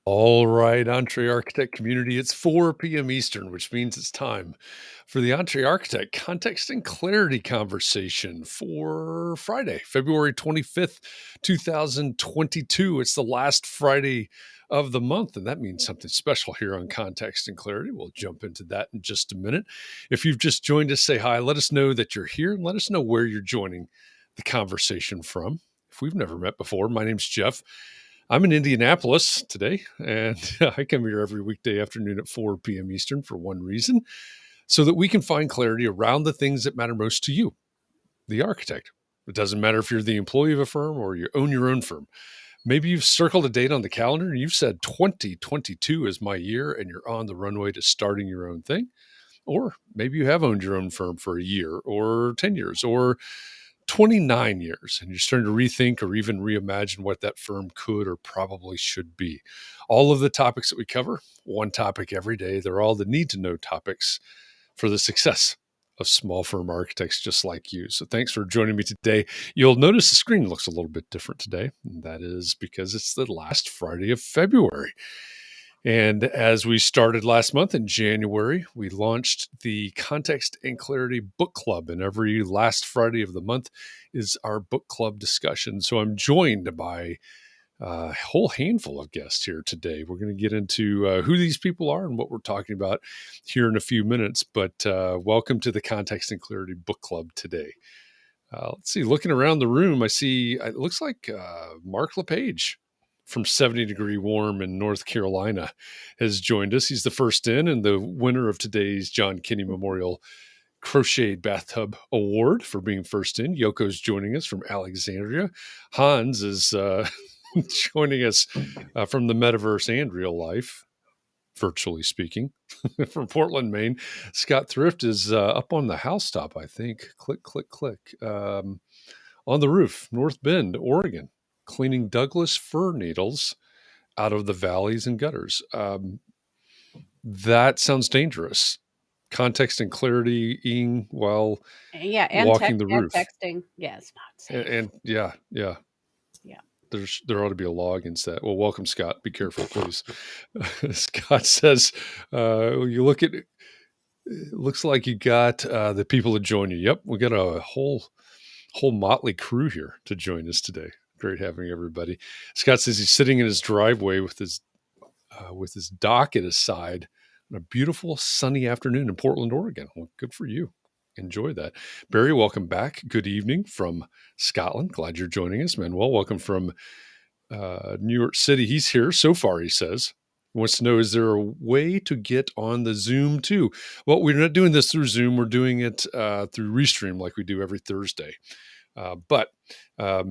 All right, Entree Architect community, it's 4 p.m. Eastern, which means it's time for the Entree Architect Context and Clarity conversation for Friday, February 25th, 2022. It's the last Friday of the month, and that means something special here on Context and Clarity. We'll jump into that in just a minute. If you've just joined us, say hi. Let us know that you're here, and let us know where you're joining the conversation from. If we've never met before, my name's Jeff. I'm in Indianapolis today, and I come here every weekday afternoon at 4 p.m. Eastern for one reason, so that we can find clarity around the things that matter most to you, the architect. It doesn't matter if you're the employee of a firm or you own your own firm. Maybe you've circled a date on the calendar and you've said 2022 is my year and you're on the runway to starting your own thing. Or maybe you have owned your own firm for a year or 10 years or 29 years, and you're starting to rethink or even reimagine what that firm could or probably should be. All of the topics that we cover, one topic every day, they're all the need to know topics for the success of small firm architects just like you. So thanks for joining me today. You'll notice the screen looks a little bit different today, and that is because it's the last Friday of February. And as we started last month in January, we launched the Context and Clarity Book Club. And every last Friday of the month is our book club discussion. So I'm joined by a whole handful of guests here today. We're going to get into who these people are and what we're talking about here in a few minutes. But welcome to the Context and Clarity Book Club today. Let's see, looking around the room, I see it looks like Mark LePage from 70 Degree Warm in North Carolina has joined us. He's the first in and the winner of today's John Kinney Memorial Crocheted Bathtub Award for being first in. Yoko's joining us from Alexandria. Hans is joining us from the metaverse and real life, virtually speaking, from Portland, Maine. Scott Thrift is up on the housetop, I think. Click, click, click. On the roof, North Bend, Oregon, cleaning Douglas fir needles out of the valleys and gutters. That sounds dangerous. Context and clarity while walking the roof. Texting. Yeah, it's not safe. And yeah. There ought to be a law against that. Well, welcome, Scott. Be careful, please. Scott says, you look at it, looks like you got the people to join you. Yep, we got a whole motley crew here to join us today. Great having everybody. Scott says he's sitting in his driveway with his dock at his side on a beautiful sunny afternoon in Portland, Oregon. Well, good for you. Enjoy that. Barry, welcome back. Good evening from Scotland. Glad you're joining us. Manuel, welcome from New York City. He's here so far, he says. He wants to know, is there a way to get on the Zoom too? Well, we're not doing this through Zoom. We're doing it through Restream like we do every Thursday. But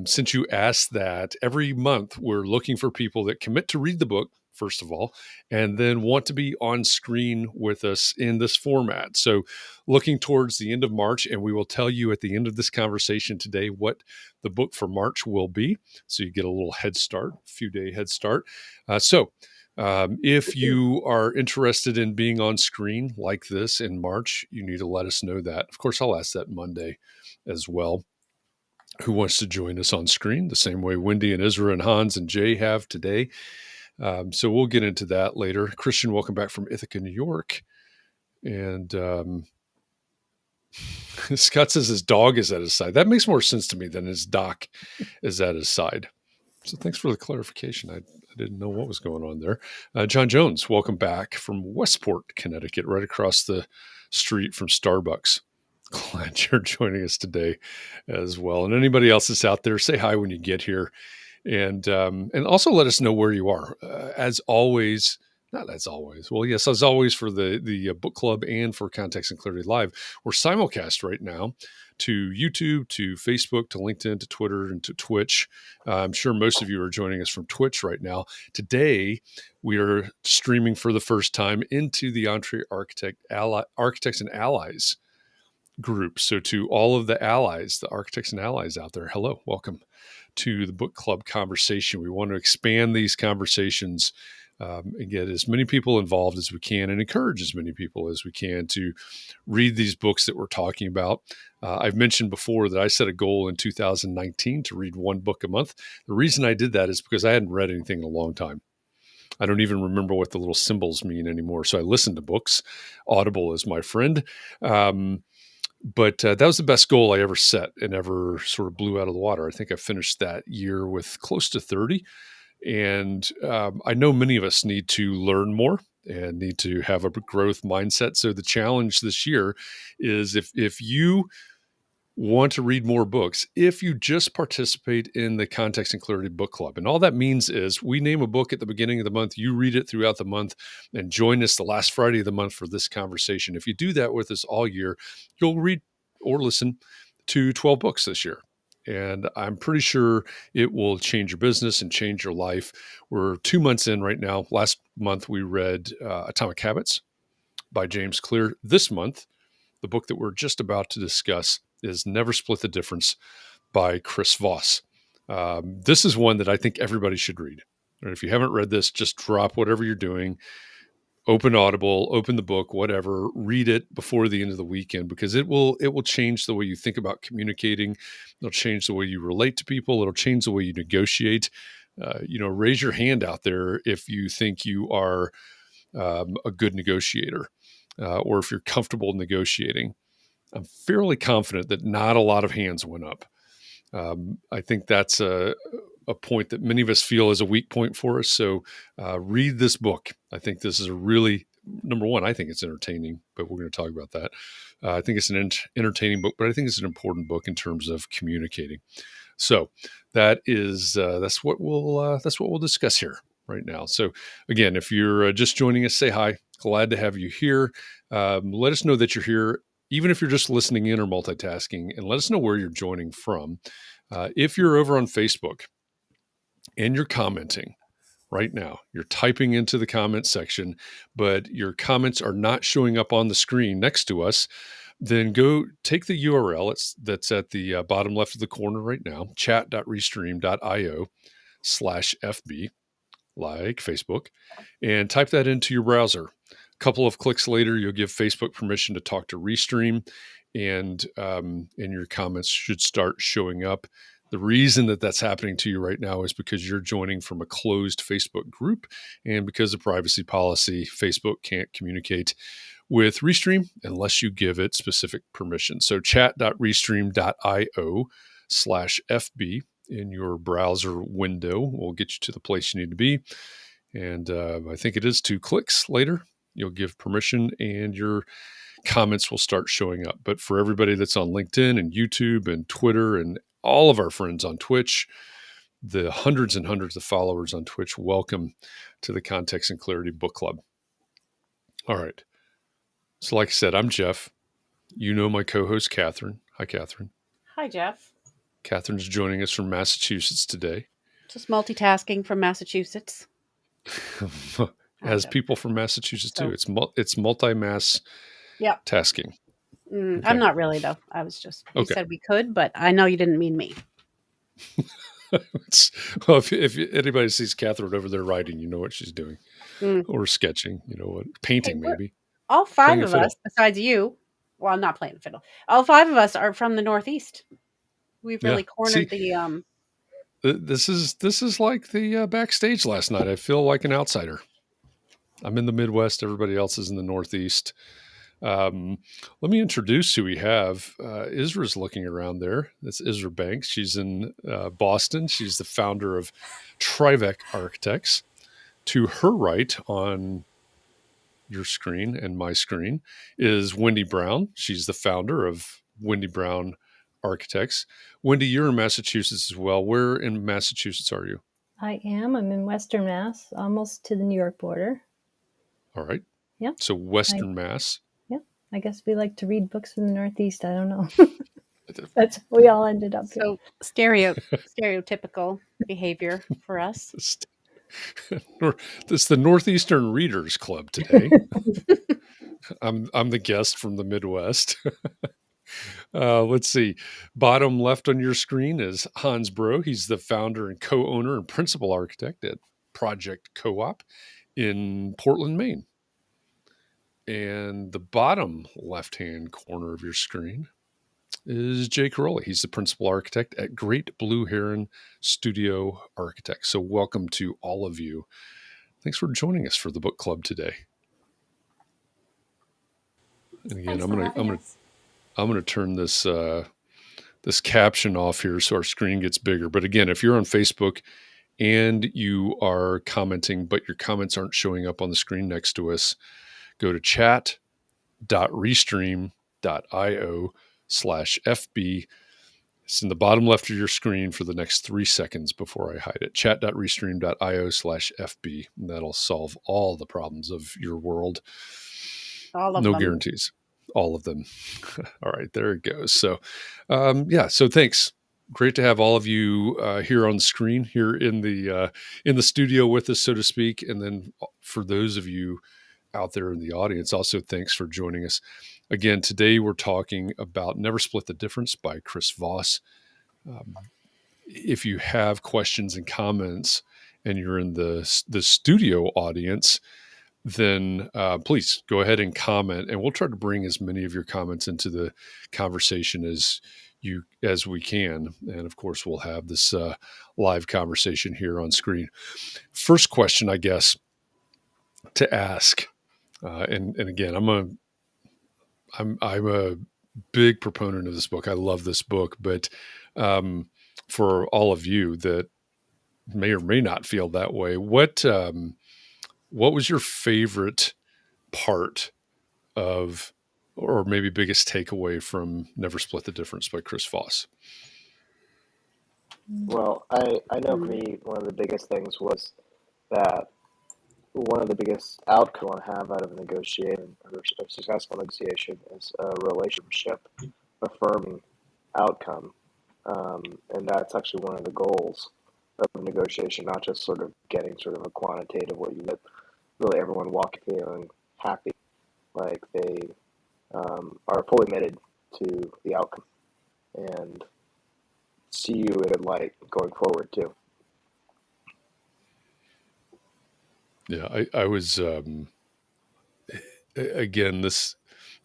since you asked that, every month we're looking for people that commit to read the book, first of all, and then want to be on screen with us in this format. So looking towards the end of March, and we will tell you at the end of this conversation today what the book for March will be. So you get a little head start, a few day head start. If you are interested in being on screen like this in March, you need to let us know that. Of course, I'll ask that Monday as well. Who wants to join us on screen the same way Wendy and Isra and Hans and Jay have today. So we'll get into that later. Christian, welcome back from Ithaca, New York. And Scott says his dog is at his side. That makes more sense to me than his dock is at his side. So thanks for the clarification. I didn't know what was going on there. John Jones, welcome back from Westport, Connecticut, right across the street from Starbucks. Glad you're joining us today as well. And anybody else that's out there, say hi when you get here. And also let us know where you are. As always, not as always. Well, yes, as always for the book club and for Context and Clarity Live, we're simulcast right now to YouTube, to Facebook, to LinkedIn, to Twitter, and to Twitch. I'm sure most of you are joining us from Twitch right now. Today, we are streaming for the first time into the Entree Architects and Allies group. So to all of the allies, the architects and allies out there, hello, welcome to the book club conversation. We want to expand these conversations and get as many people involved as we can and encourage as many people as we can to read these books that we're talking about. I've mentioned before that I set a goal in 2019 to read one book a month. The reason I did that is because I hadn't read anything in a long time. I don't even remember what the little symbols mean anymore. So I listen to books. Audible is my friend. But that was the best goal I ever set and ever sort of blew out of the water. I think I finished that year with close to 30. And I know many of us need to learn more and need to have a growth mindset. So the challenge this year is if you want to read more books, if you just participate in the Context and Clarity Book Club. And all that means is we name a book at the beginning of the month, you read it throughout the month, and join us the last Friday of the month for this conversation. If you do that with us all year, you'll read or listen to 12 books this year. And I'm pretty sure it will change your business and change your life. We're 2 months in right now. Last month, we read Atomic Habits by James Clear. This month, the book that we're just about to discuss is Never Split the Difference by Chris Voss. This is one that I think everybody should read. And if you haven't read this, just drop whatever you're doing, open Audible, open the book, whatever, read it before the end of the weekend, because it will change the way you think about communicating. It'll change the way you relate to people. It'll change the way you negotiate. Raise your hand out there if you think you are a good negotiator, or if you're comfortable negotiating. I'm fairly confident that not a lot of hands went up. I think that's a point that many of us feel is a weak point for us. So read this book. I think this is a really, number one, I think it's entertaining, but we're going to talk about that. I think it's an entertaining book, but I think it's an important book in terms of communicating. So that's what we'll discuss here right now. So again, if you're just joining us, say hi. Glad to have you here. Let us know that you're here, even if you're just listening in or multitasking, and let us know where you're joining from. If you're over on Facebook and you're commenting right now, you're typing into the comment section, but your comments are not showing up on the screen next to us, then go take the URL that's at the bottom left of the corner right now, chat.restream.io/FB, like Facebook, and type that into your browser. A couple of clicks later, you'll give Facebook permission to talk to Restream, and your comments should start showing up. The reason that that's happening to you right now is because you're joining from a closed Facebook group, and because of privacy policy, Facebook can't communicate with Restream unless you give it specific permission. So chat.restream.io/FB in your browser window will get you to the place you need to be. And I think it is 2 clicks later. You'll give permission and your comments will start showing up. But for everybody that's on LinkedIn and YouTube and Twitter and all of our friends on Twitch, the hundreds and hundreds of followers on Twitch, welcome to the Context and Clarity Book Club. All right. So like I said, I'm Jeff. You know my co-host, Catherine. Hi, Catherine. Hi, Jeff. Catherine's joining us from Massachusetts today. Just multitasking from Massachusetts. As people from Massachusetts too. It's multi-mass tasking. Okay. I'm not really, though. I was just, you said we could, but I know you didn't mean me. Well, if anybody sees Catherine over there writing, you know what she's doing. Or sketching, you know what, painting maybe. All 5 of us, besides you, well, I'm not playing the fiddle. All 5 of us are from the Northeast. We've really cornered the... This is like the backstage last night. I feel like an outsider. I'm in the Midwest. Everybody else is in the Northeast. Let me introduce who we have. Isra's looking around there. That's Isra Banks. She's in Boston. She's the founder of Trivac Architects. To her right on your screen and my screen is Wendy Brown. She's the founder of Wendy Brown Architects. Wendy, you're in Massachusetts as well. Where in Massachusetts are you? I am. I'm in Western Mass, almost to the New York border. All right. Yeah. So Western Mass. Yeah. I guess we like to read books in the Northeast. I don't know. That's we all ended up here. So stereotypical behavior for us. This is the Northeastern Readers Club today. I'm the guest from the Midwest. Let's see. Bottom left on your screen is Hans Bro. He's the founder and co-owner and principal architect at Project Co-op in Portland, Maine. And the bottom left-hand corner of your screen is Jay Caroli. He's the principal architect at Great Blue Heron Studio Architects. So welcome to all of you thanks for joining us for the book club today. And again, I'm gonna turn this this caption off here so our screen gets bigger. But again, if you're on Facebook and you are commenting, but your comments aren't showing up on the screen next to us, go to chat.restream.io/FB. It's in the bottom left of your screen for the next 3 seconds before I hide it. Chat.restream.io/FB. And that'll solve all the problems of your world. All of no them. guarantees. All of them. All right, there it goes. So, so thanks. Great to have all of you here on the screen, here in the studio with us, so to speak. And then for those of you out there in the audience, also thanks for joining us. Again, today we're talking about Never Split the Difference by Chris Voss. If you have questions and comments and you're in the studio audience, then please go ahead and comment, and we'll try to bring as many of your comments into the conversation as we can. And of course, we'll have this live conversation here on screen. First question, I guess, to ask, and again, I'm a big proponent of this book. I love this book, but for all of you that may or may not feel that way, what was your favorite part of, or maybe biggest takeaway from Never Split the Difference by Chris Voss? Well, I know for me, one of the biggest things was that one of the biggest outcomes you want to have out of a negotiation or a successful negotiation is a relationship affirming outcome. And that's actually one of the goals of negotiation, not just sort of getting sort of a quantitative what you get, really everyone walking feeling happy, like they are fully committed to the outcome and see you in a good light going forward too. Yeah, I was, again,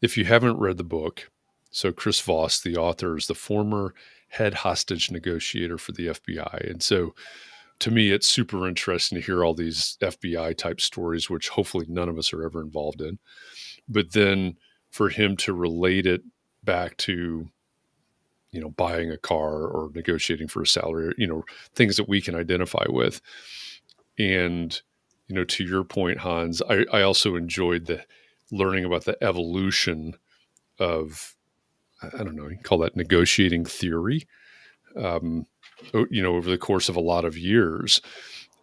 if you haven't read the book, so Chris Voss, the author, is the former head hostage negotiator for the FBI. And so to me, it's super interesting to hear all these FBI type stories, which hopefully none of us are ever involved in. But then for him to relate it back to, buying a car or negotiating for a salary, things that we can identify with. And, to your point, Hans, I also enjoyed the learning about the evolution of, I don't know, you can call that negotiating theory, over the course of a lot of years.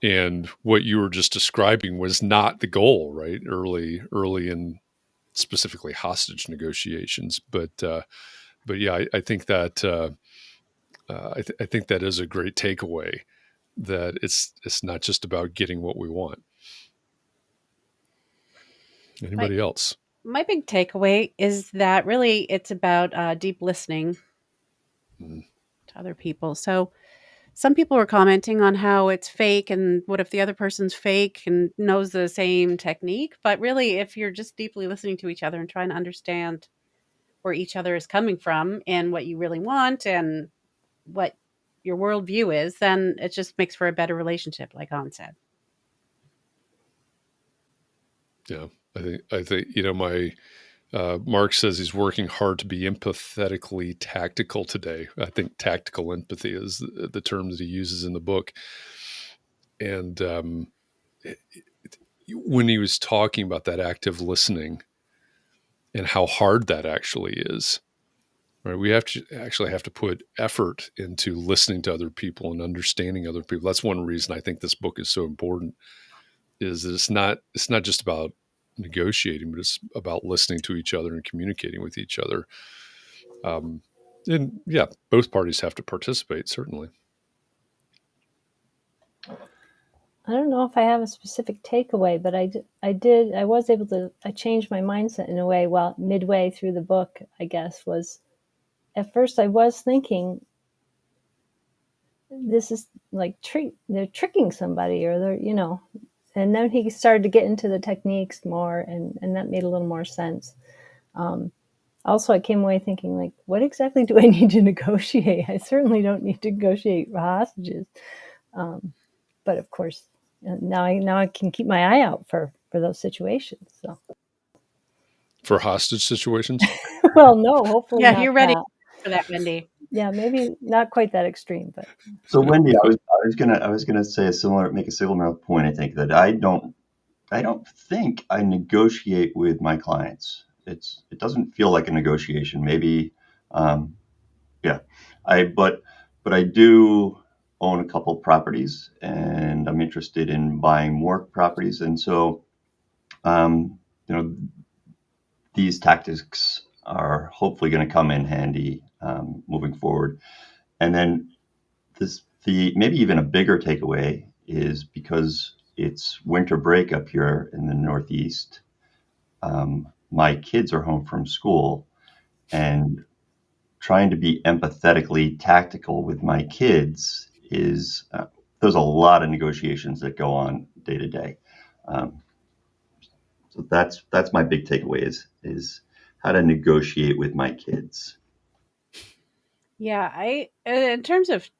And what you were just describing was not the goal, right? Early in specifically hostage negotiations. But yeah, I think that I think that is a great takeaway, that it's not just about getting what we want. Anybody else? My big takeaway is that really it's about deep listening to other people. So some people were commenting on how it's fake, and what if the other person's fake and knows the same technique? But really, if you're just deeply listening to each other and trying to understand where each other is coming from and what you really want and what your worldview is, then it just makes for a better relationship, like Hans said. Yeah, I think my Mark says he's working hard to be empathetically tactical today. I think tactical empathy is the term that he uses in the book. And when he was talking about that active listening and how hard that actually is, right? We have to put effort into listening to other people and understanding other people. That's one reason I think this book is so important, is that it's not just about negotiating, but it's about listening to each other and communicating with each other. And yeah, both parties have to participate, certainly. I don't know if I have a specific takeaway, but I changed my mindset in a way, midway through the book, I guess. Was at first I was thinking, this is like they're tricking somebody, or they're, and then he started to get into the techniques more, and that made a little more sense. Also, I came away thinking, like, what exactly do I need to negotiate? I certainly don't need to negotiate hostages. But of course, now I can keep my eye out for those situations. So, For hostage situations? well, no, hopefully Yeah, not you're ready that. for that, Wendy. Yeah, maybe not quite that extreme, but So Wendy, I was gonna make a similar point. I think that I don't think I negotiate with my clients. It doesn't feel like a negotiation. Maybe, um, yeah. But I do own a couple properties, and I'm interested in buying more properties, and so um, you know these tactics are hopefully going to come in handy moving forward. And then the maybe even a bigger takeaway is because it's winter break up here in the Northeast. My kids are home from school, and trying to be empathetically tactical with my kids is there's a lot of negotiations that go on day to day. Um, so that's my big takeaway is how to negotiate with my kids. Yeah, in terms of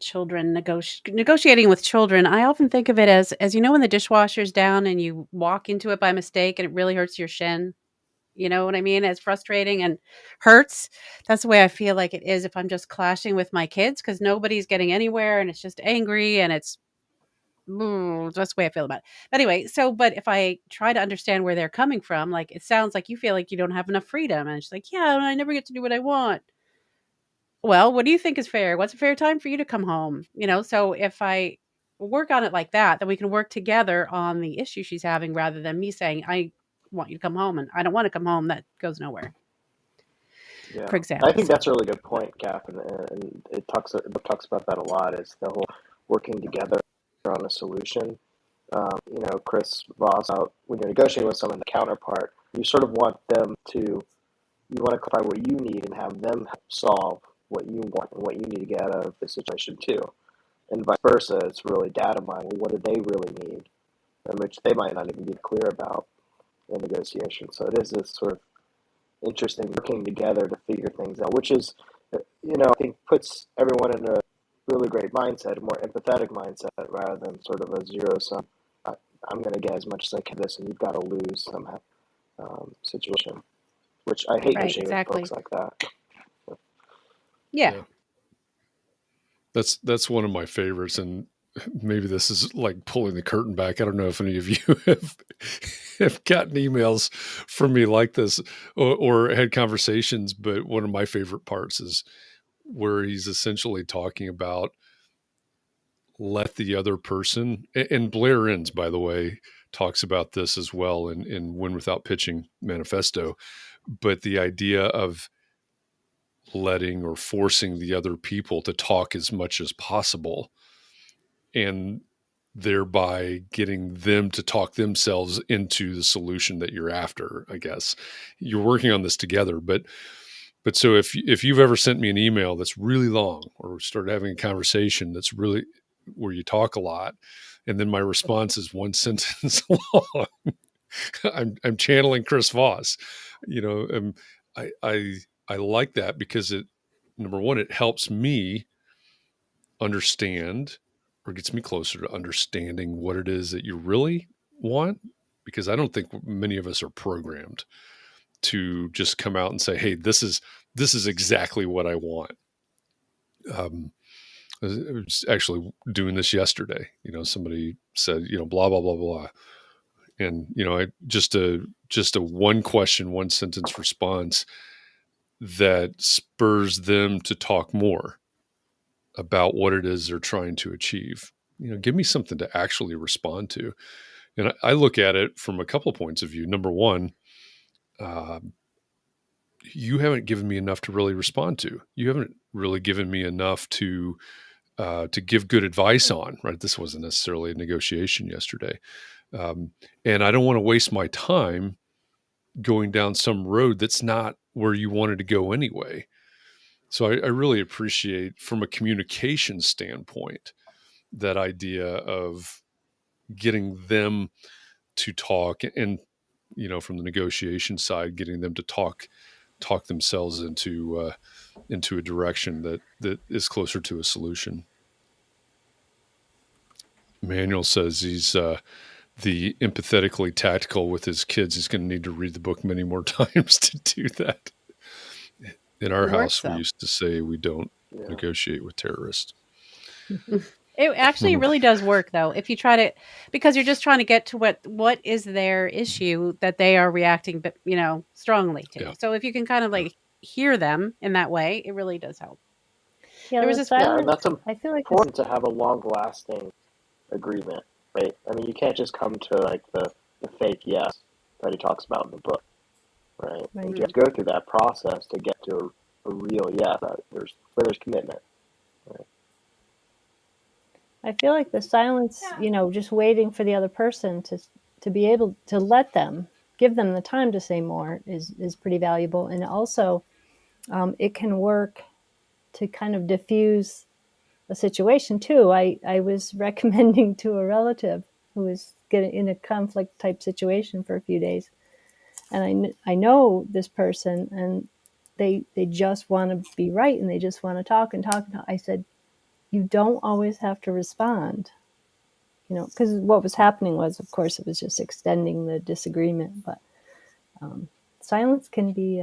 children negotiating with children, I often think of it as when the dishwasher's down and you walk into it by mistake and it really hurts your shin. You know what I mean? It's frustrating and hurts. That's the way I feel like it is if I'm just clashing with my kids because nobody's getting anywhere and it's just angry and that's the way I feel about it. But anyway, but if I try to understand where they're coming from, like it sounds like you feel like you don't have enough freedom. And it's like, yeah, I never get to do what I want. Well, what do you think is fair? What's a fair time for you to come home? So if I work on it like that, then we can work together on the issue she's having rather than me saying, I want you to come home and I don't want to come home. That goes nowhere, Yeah, for I example. think So, that's a really good point, Cap, and the book talks about that a lot. Is the whole working together on a solution. Chris Voss, when you're negotiating with someone, the counterpart, you sort of want them to, you want to clarify what you need and have them solve what you want and what you need to get out of the situation too. And vice versa, it's really data mining. What do they really need? And which they might not even be clear about in negotiation. So it is this sort of interesting working together to figure things out, which is, I think puts everyone in a really great mindset, a more empathetic mindset, rather than sort of a zero sum. I, I'm going to get as much as I can this, and you've got to lose somehow situation, which I hate right, negotiating with exactly. folks like that. Yeah. Yeah. That's one of my favorites, and maybe this is like pulling the curtain back. I don't know if any of you have gotten emails from me like this or had conversations, but one of my favorite parts is where he's essentially talking about let the other person, and Blair Enns, by the way, talks about this as well in Win Without Pitching manifesto, but the idea of letting or forcing the other people to talk as much as possible and thereby getting them to talk themselves into the solution that you're after. I guess you're working on this together, but so if you've ever sent me an email that's really long or started having a conversation that's really where you talk a lot and then my response is one sentence long, I'm channeling Chris Voss, and I I I like that because it, number one, it helps me understand or gets me closer to understanding what it is that you really want, because I don't think many of us are programmed to just come out and say, hey, this is exactly what I want. I was actually doing this yesterday. Somebody said, blah blah blah blah, and I just a one question, one sentence response that spurs them to talk more about what it is they're trying to achieve. Give me something to actually respond to. And I look at it from a couple of points of view. Number one, uh, you haven't given me enough to really respond to. You haven't really given me enough to give good advice on. Right? This wasn't necessarily a negotiation yesterday, and I don't want to waste my time going down some road that's not where you wanted to go anyway. So I really appreciate, from a communication standpoint, that idea of getting them to talk, and from the negotiation side, getting them to talk themselves into a direction that is closer to a solution. Manuel says he's the empathetically tactical with his kids. He's going to need to read the book many more times to do that. In our It works, house, we though. used to say we don't Yeah. negotiate with terrorists. It actually really does work, though, if you try to, because you're just trying to get to what is their issue that they are reacting, but strongly to. Yeah. So if you can kind of like hear them in that way, it really does help. Yeah, There was the this- Yeah, silence. and that's I feel like important to have a long-lasting agreement, right? I mean, you can't just come to like the fake yes that he talks about in the book, right? Right. You have to go through that process to get to a real yes where there's commitment. I feel like the silence, just waiting for the other person to be able to let them, give them the time to say more is pretty valuable. And also, it can work to kind of diffuse a situation too. I was recommending to a relative who was getting in a conflict type situation for a few days. And I know this person, and they just want to be right, and they just want to talk and talk and talk. I said, you don't always have to respond. Because what was happening was, of course, it was just extending the disagreement. But silence can be,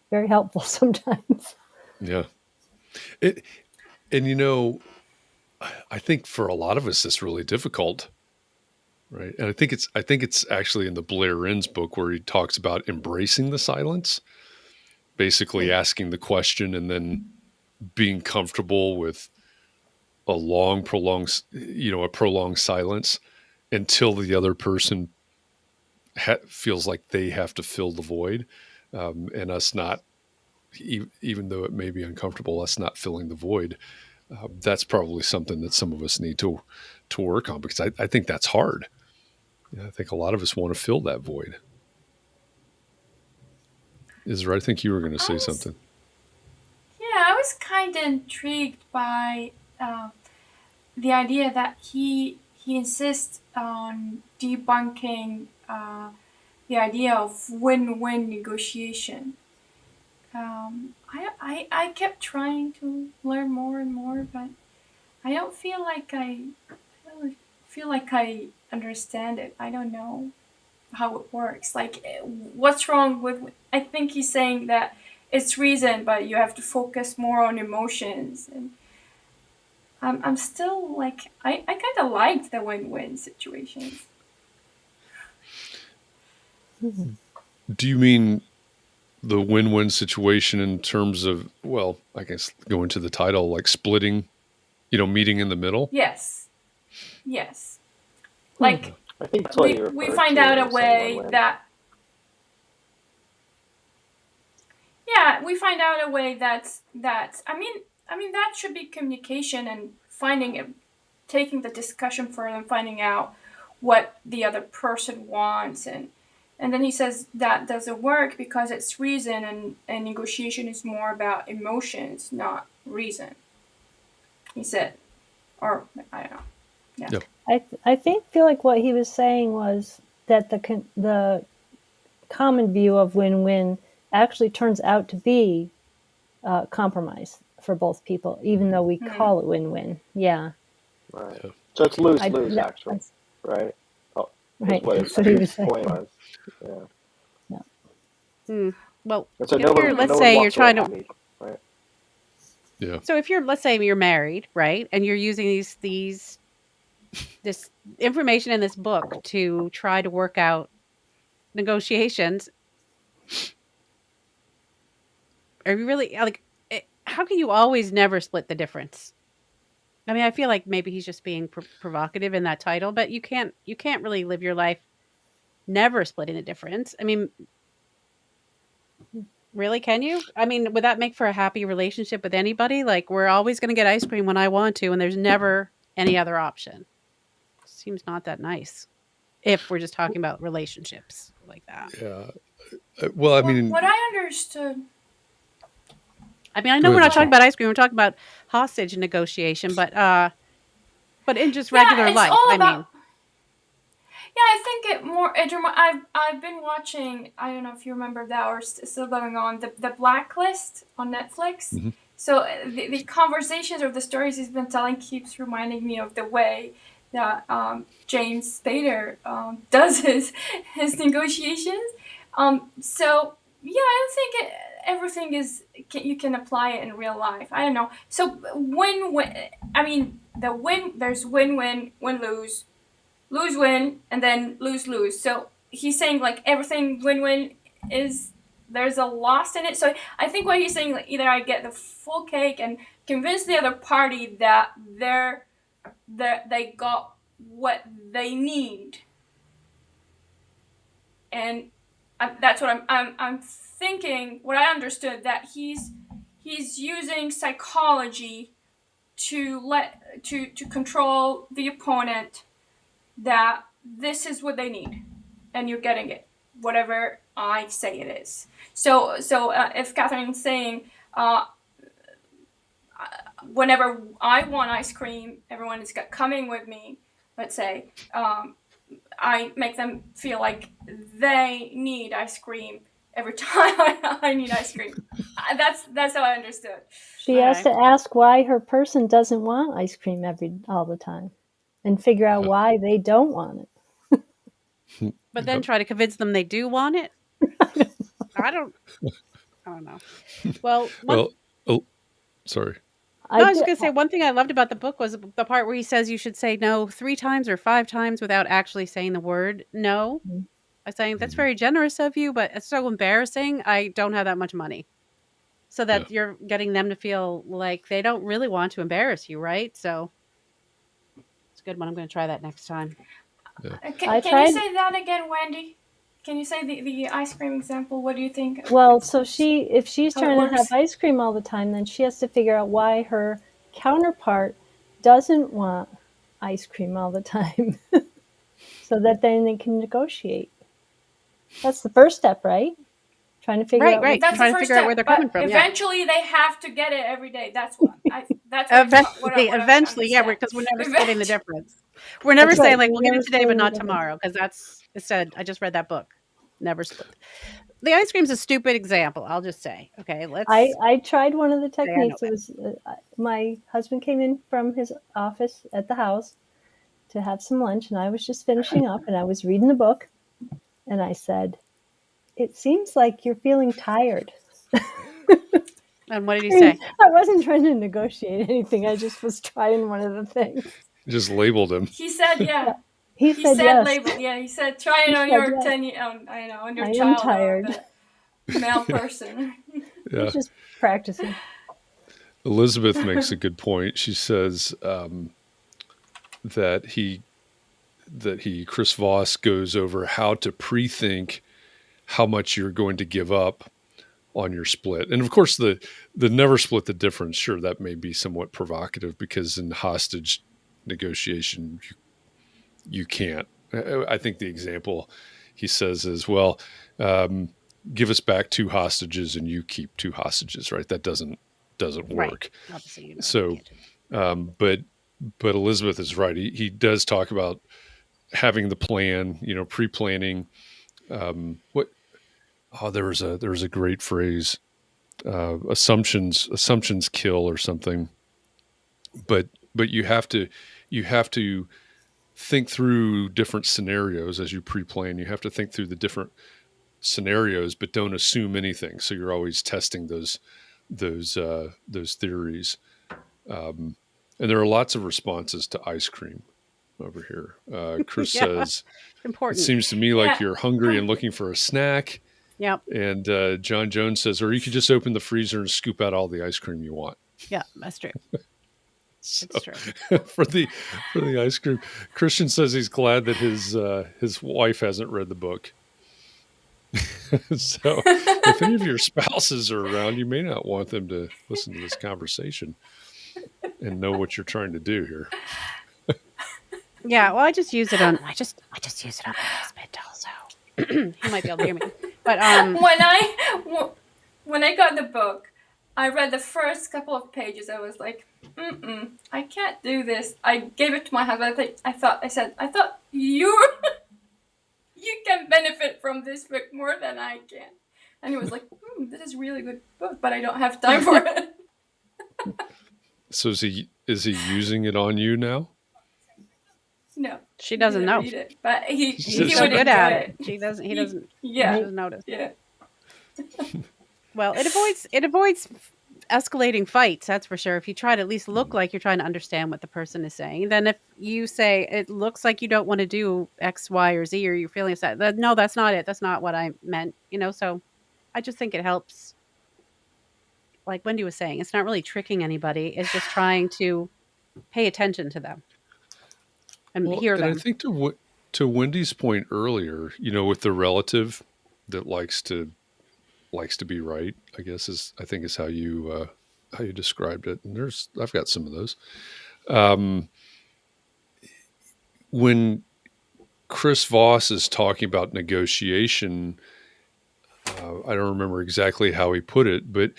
very helpful sometimes. Yeah. I think for a lot of us, it's really difficult, right? And I think it's actually in the Blair Enns book where he talks about embracing the silence, basically asking the question and then being comfortable with a prolonged silence until the other person feels like they have to fill the void, and us not, even though it may be uncomfortable, us not filling the void. That's probably something that some of us need to work on, because I think that's hard. I think a lot of us want to fill that void. Israel, I think you were going to say something. Yeah, I was kind of intrigued by the idea that he insists on debunking the idea of win-win negotiation. I kept trying to learn more and more, but I don't feel like I understand it. I don't know how it works. Like, what's wrong with? I think he's saying that it's reason, but you have to focus more on emotions. And I'm still like, I kind of liked the win-win situations. Do you mean the win-win situation in terms of, well, I guess going to the title, like splitting, meeting in the middle? Yes. Like, I think that's what we find out a way that. Yeah, we find out a way that's I mean that should be communication and taking the discussion further and finding out what the other person wants, and then he says that doesn't work because it's reason, and negotiation is more about emotions, not reason. He said, or I don't know. Yeah. Yep. I feel like what he was saying was that the common view of win-win actually turns out to be compromise for both people, even though we call it win-win. Yeah. Right. Yeah. So it's lose-lose, actually, right? Oh, right. That's what he was saying. Point was. Yeah. Well, so let's say you're trying to. Happy, right? Yeah. So let's say you're married, right, and you're using this information in this book to try to work out negotiations. Are you really how can you always never split the difference? I mean, I feel like maybe he's just being provocative in that title, but you can't really live your life never splitting the difference. I mean, really, can you? I mean, would that make for a happy relationship with anybody? Like, we're always going to get ice cream when I want to, and there's never any other option. Seems not that nice if we're just talking about relationships like that. Yeah. Well, I mean, what I understood. I mean, I know we're not talking about ice cream. We're talking about hostage negotiation, but in just regular life, I mean. Yeah, I think I've been watching. I don't know if you remember that or still going on the Blacklist on Netflix. Mm-hmm. the conversations or the stories he's been telling keeps reminding me of the way that James Spader does his negotiations. So yeah, I don't think everything is you can apply it in real life. I don't know. So there's win-win, win-lose, lose-win, and then lose-lose. So he's saying like everything win-win is there's a loss in it. So I think what he's saying, like, either I get the full cake and convince the other party that they got what they need, and that's what I'm thinking. What I understood, that he's using psychology to control the opponent, that this is what they need, and you're getting it, whatever I say it is. So if Catherine's saying, whenever I want ice cream, everyone is coming with me, let's say, I make them feel like they need ice cream every time I need ice cream. That's how I understood. She has to ask why her person doesn't want ice cream all the time, and figure out why they don't want it. But then try to convince them they do want it. I don't know. Well, sorry. I was going to say, one thing I loved about the book was the part where he says you should say no 3 times or 5 times without actually saying the word no. I'm saying that's very generous of you, but it's so embarrassing. I don't have that much money. So that you're getting them to feel like they don't really want to embarrass you, right? So it's a good one. I'm going to try that next time. Yeah. Can you say that again, Wendy? Can you say the ice cream example? What do you think? Well, so if she's trying to have ice cream all the time, then she has to figure out why her counterpart doesn't want ice cream all the time, so that then they can negotiate. That's the first step, right? Trying to figure out. Right. That's trying the to first figure out where they're coming from. Eventually, they have to get it every day. That's what. Eventually, because we're never splitting the difference. We're never saying like we'll get it today, but not tomorrow, because it said. I just read that book. Never split. The ice cream's a stupid example. I'll just say. Okay, let's. I tried one of the techniques. It was my husband came in from his office at the house to have some lunch, and I was just finishing up, and I was reading the book, and I said, "It seems like you're feeling tired." And what did he say? I wasn't trying to negotiate anything. I just was trying one of the things. Just labeled him. He said, yeah. He said yes. Label. Yeah, he said, try it on your 10 year, on your child. I'm tired. Male person. Yeah. Just practicing. Elizabeth makes a good point. She says that Chris Voss goes over how to pre-think how much you're going to give up on your split. And of course, the never split the difference. Sure, that may be somewhat provocative, because in hostage negotiation, you can't. I think the example he says is, well, give us back 2 hostages and you keep 2 hostages, right? That doesn't work. Obviously, so, but Elizabeth is right. He does talk about having the plan, pre-planning. There was a great phrase, assumptions kill, or something. But you have to think through different scenarios as you pre-plan. You have to think through the different scenarios, but don't assume anything. So you're always testing those theories. And there are lots of responses to ice cream over here. Chris says, important. It seems to me like you're hungry and looking for a snack. Yep. And John Jones says, or you could just open the freezer and scoop out all the ice cream you want. Yeah, that's true. So, it's true. for the ice cream, Christian says he's glad that his wife hasn't read the book. So if any of your spouses are around, you may not want them to listen to this conversation and know what you're trying to do here. Yeah, well, I just use it on my husband also. He might be able to hear me. But when I got the book, I read the first couple of pages. I was like, I can't do this. I gave it to my husband. I thought you can benefit from this book more than I can. And he was like, this is a really good book, but I don't have time for it. So is he using it on you now? No, She he doesn't didn't know. read it, but he He's he so would good enjoy at it. it. He doesn't. He He- doesn't. yeah, Doesn't notice. yeah. Well, it avoids escalating fights. That's for sure. If you try to at least look like you're trying to understand what the person is saying, then if you say it looks like you don't want to do X, Y, or Z, or you're feeling upset, no, that's not it. That's not what I meant. So I just think it helps. Like Wendy was saying, it's not really tricking anybody. It's just trying to pay attention to them and Well, hear and I them. think to Wendy's point earlier, with the relative that likes to be right, I guess is how you described it. And I've got some of those. Um, when Chris Voss is talking about negotiation, I don't remember exactly how he put it, but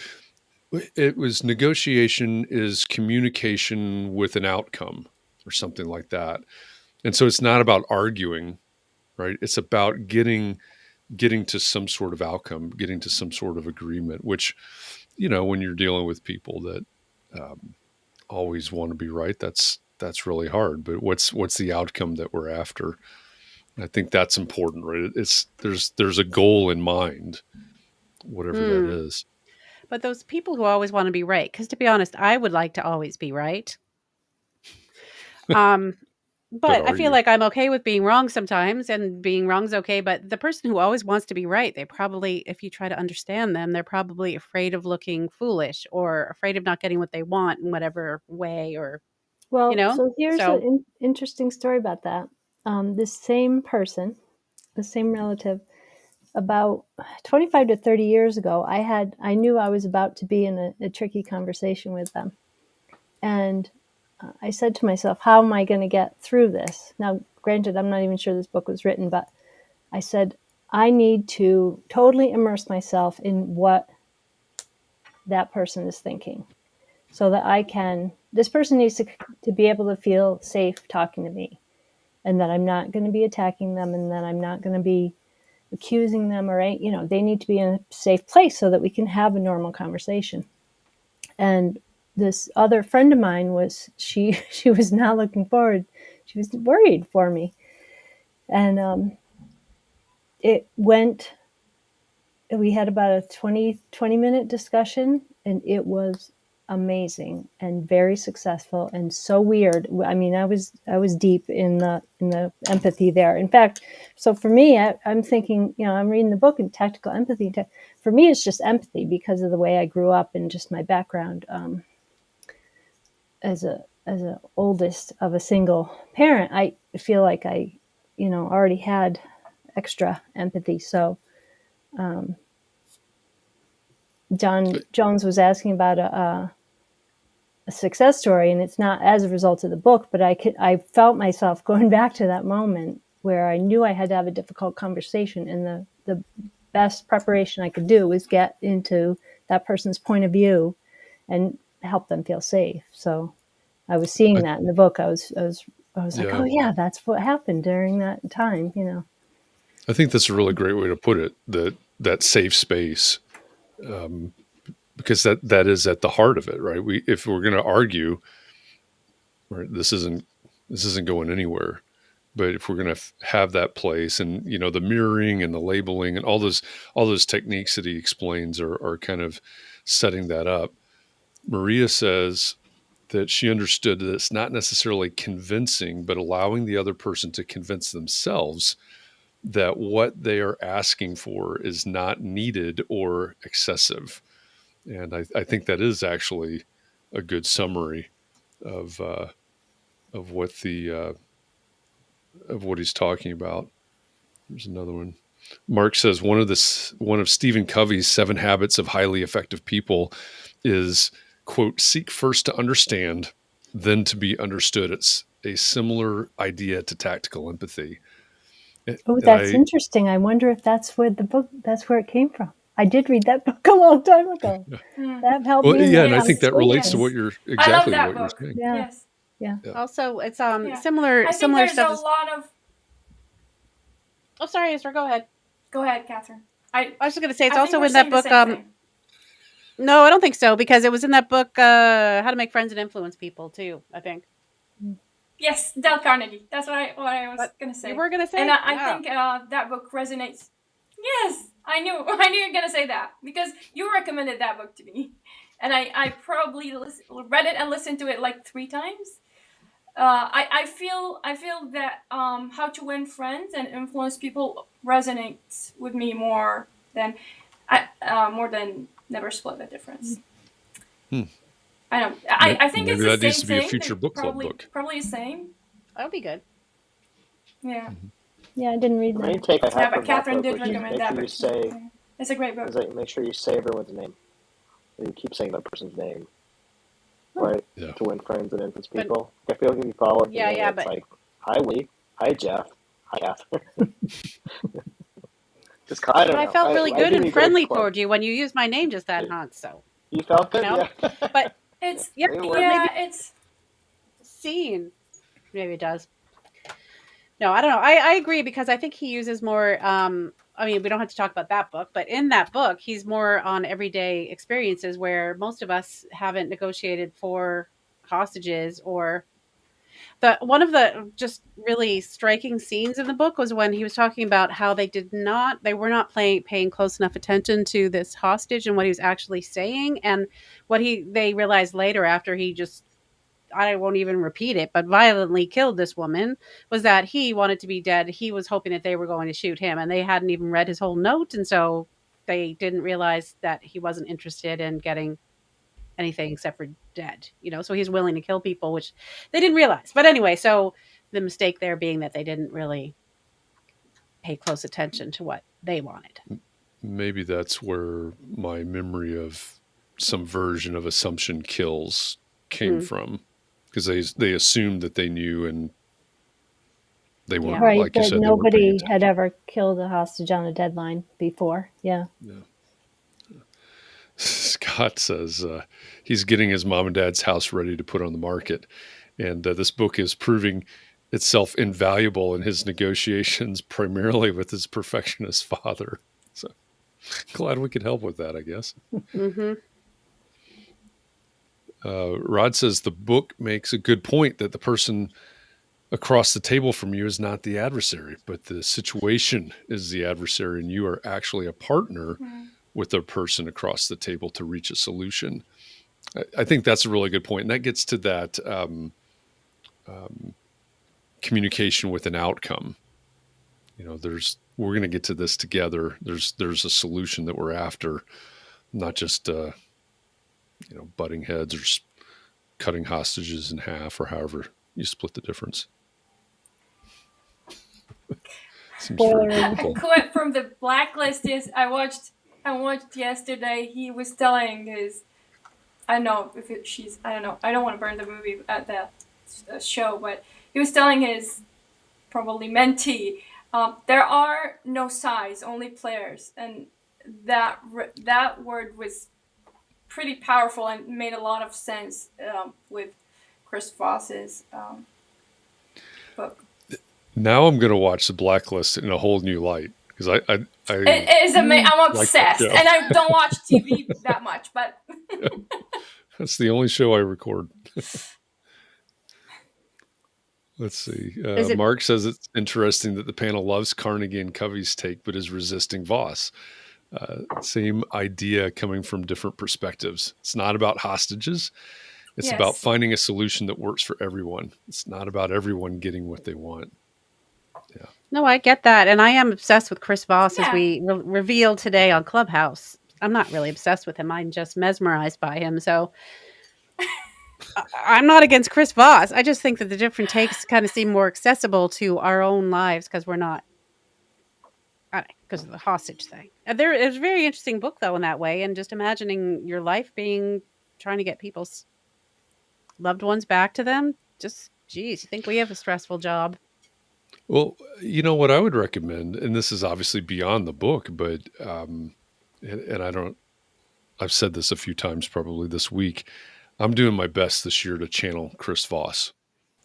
it was negotiation is communication with an outcome or something like that. And so it's not about arguing, right? It's about getting to some sort of outcome, getting to some sort of agreement, which, when you're dealing with people that always want to be right, that's really hard. But what's the outcome that we're after? I think that's important, right? There's a goal in mind, whatever that Hmm. is. But those people who always want to be right, because to be honest, I would like to always be right. Um, But but I are feel you? like I'm okay with being wrong sometimes, and being wrong's okay. But the person who always wants to be right, they probably, if you try to understand them, they're probably afraid of looking foolish or afraid of not getting what they want in whatever way, or Well, so here's So an interesting story about that. This same person, the same relative, about 25 to 30 years ago, I knew I was about to be in a tricky conversation with them. And I said to myself, how am I going to get through this? Now, granted, I'm not even sure this book was written, but I said, I need to totally immerse myself in what that person is thinking so that this person needs to be able to feel safe talking to me, and that I'm not going to be attacking them, and that I'm not going to be accusing them, or, they need to be in a safe place so that we can have a normal conversation. And this other friend of mine she was not looking forward. She was worried for me. And we had about a 20 minute discussion, and it was amazing and very successful and so weird. I mean, I was deep in the empathy there. In fact, so for me, I'm thinking, I'm reading the book in tactical empathy. For me, it's just empathy because of the way I grew up and just my background as a oldest of a single parent. I feel like I, already had extra empathy. So John Jones was asking about a success story, and it's not as a result of the book, but I felt myself going back to that moment where I knew I had to have a difficult conversation, and the best preparation I could do was get into that person's point of view and help them feel safe. So I was seeing that in the book. I was like, Yeah, oh yeah, that's what happened during that time, I think that's a really great way to put it. That safe space, because that is at the heart of it, right? If we're going to argue, right, this isn't going anywhere. But if we're going to have that place, and the mirroring and the labeling and all those techniques that he explains are kind of setting that up. Maria says that she understood that it's not necessarily convincing, but allowing the other person to convince themselves that what they are asking for is not needed or excessive. And I think that is actually a good summary of what of what he's talking about. There's another one. Mark says one of Stephen Covey's 7 habits of highly effective people is, quote, seek first to understand, then to be understood. It's a similar idea to tactical empathy. Oh, And that's interesting. I wonder if that's where it came from. I did read that book a long time ago. That helped well, me in yeah, that and I think Yes, that relates to conversation. what yes. you're I love exactly that what you're book. saying. Yeah, Yes. yeah. Yeah. also it's Yeah. similar I think there's stuff a as, lot of. oh, sorry, Esther, go ahead. Go ahead, Catherine. I I was just going to say it's I think also we're in that saying the book. same thing. No, I don't think so, because it was in that book, How to Make Friends and Influence People, too, I think. Yes, Dale Carnegie. That's what I was But gonna say. you were going to say? And I Wow. think that book resonates. Yes, I knew you were gonna say that because you recommended that book to me, and I probably read it and listened to it like 3 times. I feel that How to Win Friends and Influence People resonates with me more than Never Split the Difference. I don't. I think Maybe it's the that same needs to be a thing. future book club book. Probably the same. That would be good. Yeah. Yeah, I didn't read The main that. take I have Yeah, but from that Catherine book did was just recommend make that sure you book. say, It's a great book. is like make sure you say everyone's name. You keep saying that person's name, right? Yeah. To win friends and influence people. I feel like if you follow it, Yeah, it's but like, hi Lee, hi Jeff, hi Catherine. Just I don't I know. felt really I good do and need friendly club. toward you when you used my name just that once. So You felt good, know, yeah. but It's yeah, Maybe or we're- maybe it's scene. Maybe it does. No, I don't know. I agree, because I think he uses more. I mean, we don't have to talk about that book, but in that book, he's more on everyday experiences where most of us haven't negotiated for hostages. Or one of the just really striking scenes in the book was when he was talking about how they were not paying close enough attention to this hostage and what he was actually saying, and what they realized later, after he just, I won't even repeat it, but violently killed this woman, was that he wanted to be dead. He was hoping that they were going to shoot him, and they hadn't even read his whole note. And so they didn't realize that he wasn't interested in getting anything except for dead, so he's willing to kill people, which they didn't realize. But anyway, so the mistake there being that they didn't really pay close attention to what they wanted. Maybe that's where my memory of some version of Assumption Kills came from, because they assumed that they knew, and they weren't. Right, Like you that said, they weren't paying nobody attention. had ever killed a hostage on a deadline before. Yeah. Scott says he's getting his mom and dad's house ready to put on the market, and this book is proving itself invaluable in his negotiations, primarily with his perfectionist father. So glad we could help with that, I guess. Mm-hmm. Rod says the book makes a good point that the person across the table from you is not the adversary, but the situation is the adversary, and you are actually a partner with the person across the table to reach a solution. I think that's a really good point. And that gets to that communication with an outcome. We're going to get to this together. There's a solution that we're after, not just, butting heads or cutting hostages in half, or however you split the difference. Seems very a difficult. quote from the Blacklist. Yes, I watched yesterday. He was telling his, I don't know if she's, I don't know. I don't want to burn the movie at the show, but he was telling his probably mentee, there are no sides, only players, and that word was pretty powerful and made a lot of sense with Chris Voss's book. Now I'm going to watch The Blacklist in a whole new light, because It is amazing. I'm obsessed, like and I don't watch TV that much, but that's the only show I record. Let's see. Mark says it's interesting that the panel loves Carnegie and Covey's take, but is resisting Voss. Same idea coming from different perspectives. It's not about hostages. It's about finding a solution that works for everyone. It's not about everyone getting what they want. Yeah. No, I get that. And I am obsessed with Chris Voss, as we revealed today on Clubhouse. I'm not really obsessed with him. I'm just mesmerized by him. So I'm not against Chris Voss. I just think that the different takes kind of seem more accessible to our own lives, because we're not, because of the hostage thing. It's a very interesting book, though, in that way. And just imagining your life trying to get people's loved ones back to them. Just, geez, you think we have a stressful job? Well, what I would recommend, and this is obviously beyond the book, but, and I've said this a few times probably this week, I'm doing my best this year to channel Chris Voss.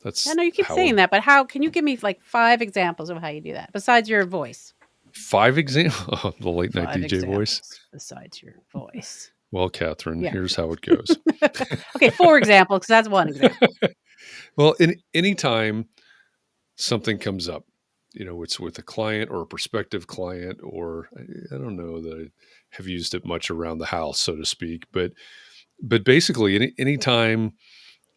I know you keep saying that, but how can you give me like 5 examples of how you do that besides your voice? 5 examples? The late night DJ voice. Besides your voice. Well, Catherine, Yeah. here's how it goes. Okay, 4 examples, because that's one example. Well, anytime something comes up, it's with a client or a prospective client, or I don't know that I have used it much around the house, so to speak, but basically anytime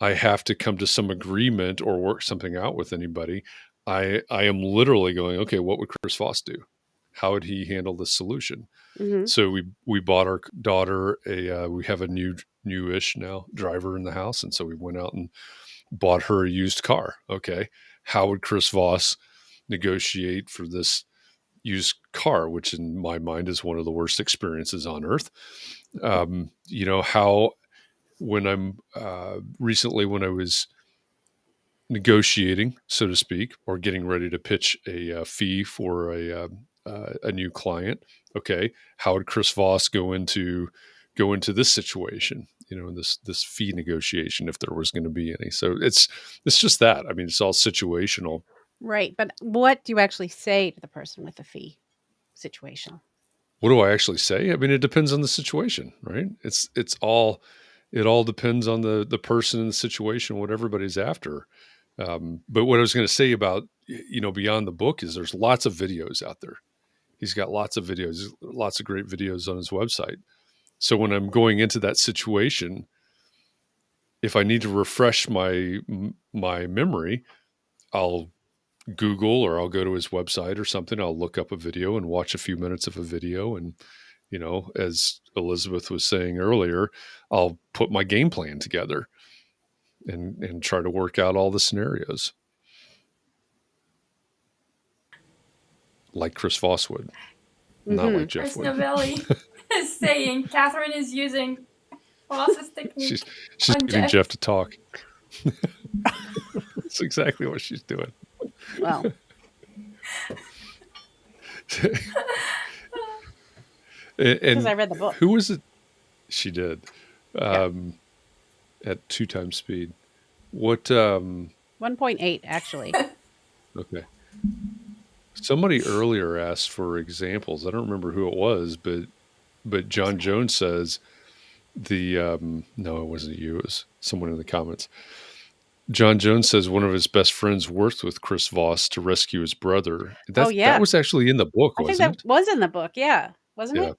I have to come to some agreement or work something out with anybody, I am literally going, okay, what would Chris Voss do? How would he handle this solution? Mhm. So we bought our daughter we have a newish now driver in the house, and so we went out and bought her a used car. Okay, how would Chris Voss negotiate for this used car, which in my mind is one of the worst experiences on earth? How when I'm recently when I was negotiating, so to speak, or getting ready to pitch a fee for a new client. Okay, how would Chris Voss go into this situation? In this fee negotiation, if there was going to be any. So it's just that. I mean, it's all situational. Right, but what do you actually say to the person with the fee situation? What do I actually say? I mean, it depends on the situation, right? It all depends on the person and the situation, what everybody's after. But what I was going to say about beyond the book is there's lots of videos out there. He's got lots of videos, lots of great videos on his website. So when I'm going into that situation, if I need to refresh my memory, I'll Google or I'll go to his website or something. I'll look up a video and watch a few minutes of a video. And, as Elizabeth was saying earlier, I'll put my game plan together and try to work out all the scenarios. Like Chris Voss would, not like Jeff Chris would. Novelli is saying Catherine is using Voss's technique. She's on getting Jeff. Jeff to talk. That's exactly what she's doing. Well, because I read the book. Who was it? She did. At 2 times speed. What? 1.8 actually. Okay. Somebody earlier asked for examples. I don't remember who it was, but John Jones says no, it wasn't you. It was someone in the comments. John Jones says one of his best friends worked with Chris Voss to rescue his brother. That was actually in the book, I think wasn't that was in the book. Yeah, wasn't it?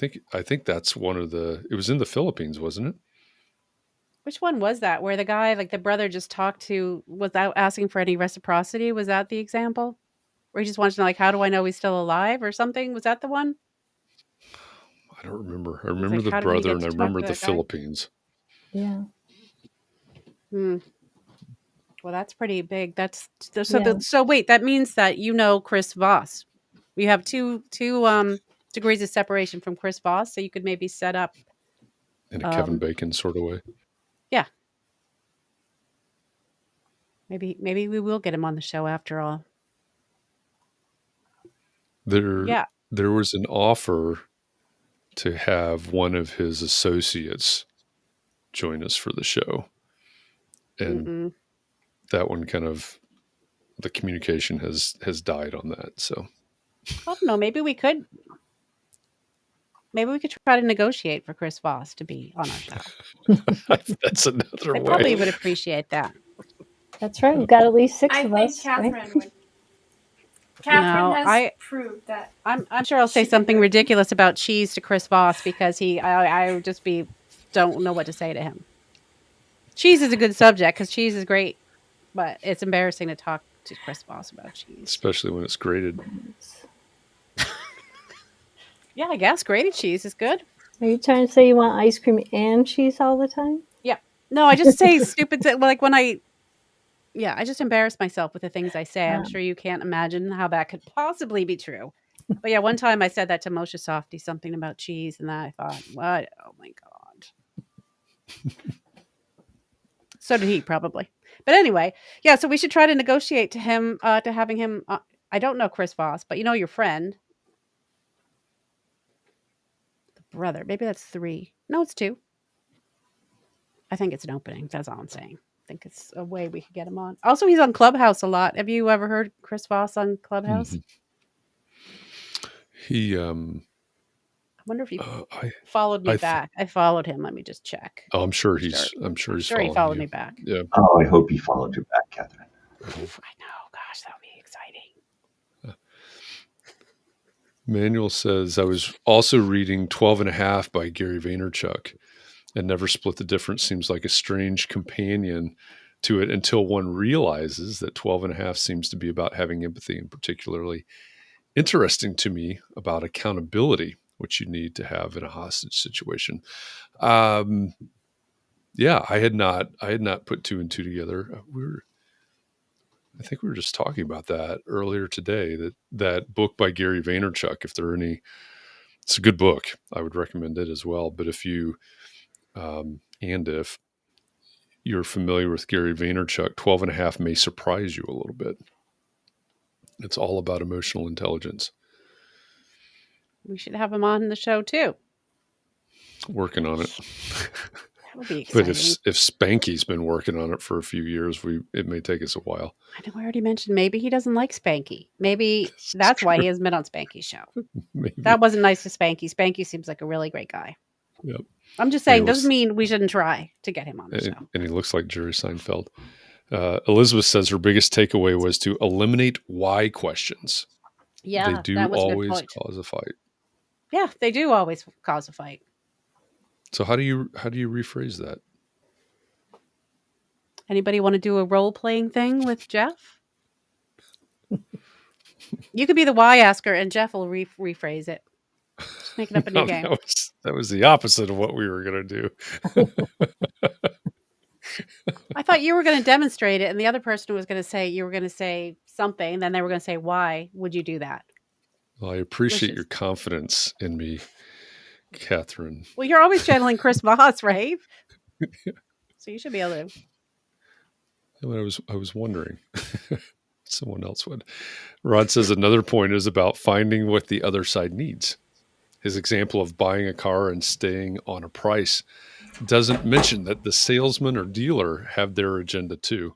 it? I think that's one of the. It was in the Philippines, wasn't it? Which one was that? Where the guy, like the brother, just talked to without asking for any reciprocity? Was that the example? Where he just wanted to know, like, how do I know he's still alive or something? Was that the one? I don't remember. I He's remember like, the how did he brother, get and I to talk remember to the that guy? Philippines. Yeah. Well, that's pretty big. That's so. Yeah. So wait, that means that Chris Voss. You have two degrees of separation from Chris Voss, so you could maybe set up In a Kevin Bacon sort of way. Yeah. Maybe we will get him on the show after all. There was an offer to have one of his associates join us for the show. And that one kind of, the communication has died on that. So I don't know. Maybe we could try to negotiate for Chris Voss to be on our show. That's another way. I probably would appreciate that. That's right. We've got at least 6 I of think us. Catherine right? would. Catherine has proved that. I'm sure I'll say something ridiculous about cheese to Chris Voss because I would just don't know what to say to him. Cheese is a good subject because cheese is great, but it's embarrassing to talk to Chris Voss about cheese. Especially when it's grated. Yeah, I guess grated cheese is good. Are you trying to say you want ice cream and cheese all the time? Yeah. No, I just say stupid things. Like when I just embarrass myself with the things I say. I'm sure you can't imagine how that could possibly be true. But yeah, one time I said that to Moshe Softy, something about cheese, and I thought, what? Oh my God. So did he, probably. But anyway, yeah, so we should try to negotiate to him, to having him. I don't know Chris Voss, but your friend. The brother. Maybe that's 3. No, it's 2. I think it's an opening. That's all I'm saying. I think it's a way we could get him on. Also, he's on Clubhouse a lot. Have you ever heard Chris Voss on Clubhouse? He wonder if he I followed me I th- back. I followed him. Let me just check. oh, I'm sure Sure. he's I'm he's sure he following followed you. me back. Yeah. Oh, I hope he followed you back, Catherine. I know. Gosh, that would be exciting. Manuel says, I was also reading 12 and a Half by Gary Vaynerchuk, and Never Split the Difference seems like a strange companion to it until one realizes that 12 and a Half seems to be about having empathy, and particularly interesting to me about accountability, which you need to have in a hostage situation. Yeah, I had not put two and two together. I think we were just talking about that earlier today, that book by Gary Vaynerchuk, it's a good book. I would recommend it as well. But if you're familiar with Gary Vaynerchuk, 12 and a Half may surprise you a little bit. It's all about emotional intelligence. We should have him on the show too. Working on it. That would be exciting. But if Spanky's been working on it for a few years, it may take us a while. I know I already mentioned maybe he doesn't like Spanky. Maybe that's why he hasn't been on Spanky's show. Maybe. That wasn't nice to Spanky. Spanky seems like a really great guy. Yep. I'm just saying, doesn't mean we shouldn't try to get him on the show. And he looks like Jerry Seinfeld. Elizabeth says her biggest takeaway was to eliminate why questions. Yeah, they do that was always a good point. cause a fight. Yeah, they do always cause a fight. So how do you rephrase that? Anybody want to do a role-playing thing with Jeff? You could be the why asker, and Jeff will rephrase it. Just make it up a new game. That was the opposite of what we were going to do. I thought you were going to demonstrate it, and the other person was going to say, you were going to say something, then they were going to say, why would you do that? Well, I appreciate your confidence in me, Catherine. Well, you're always channeling Chris Voss, right? So you should be able to. I was wondering. Someone else would. Rod says another point is about finding what the other side needs. His example of buying a car and staying on a price doesn't mention that the salesman or dealer have their agenda too.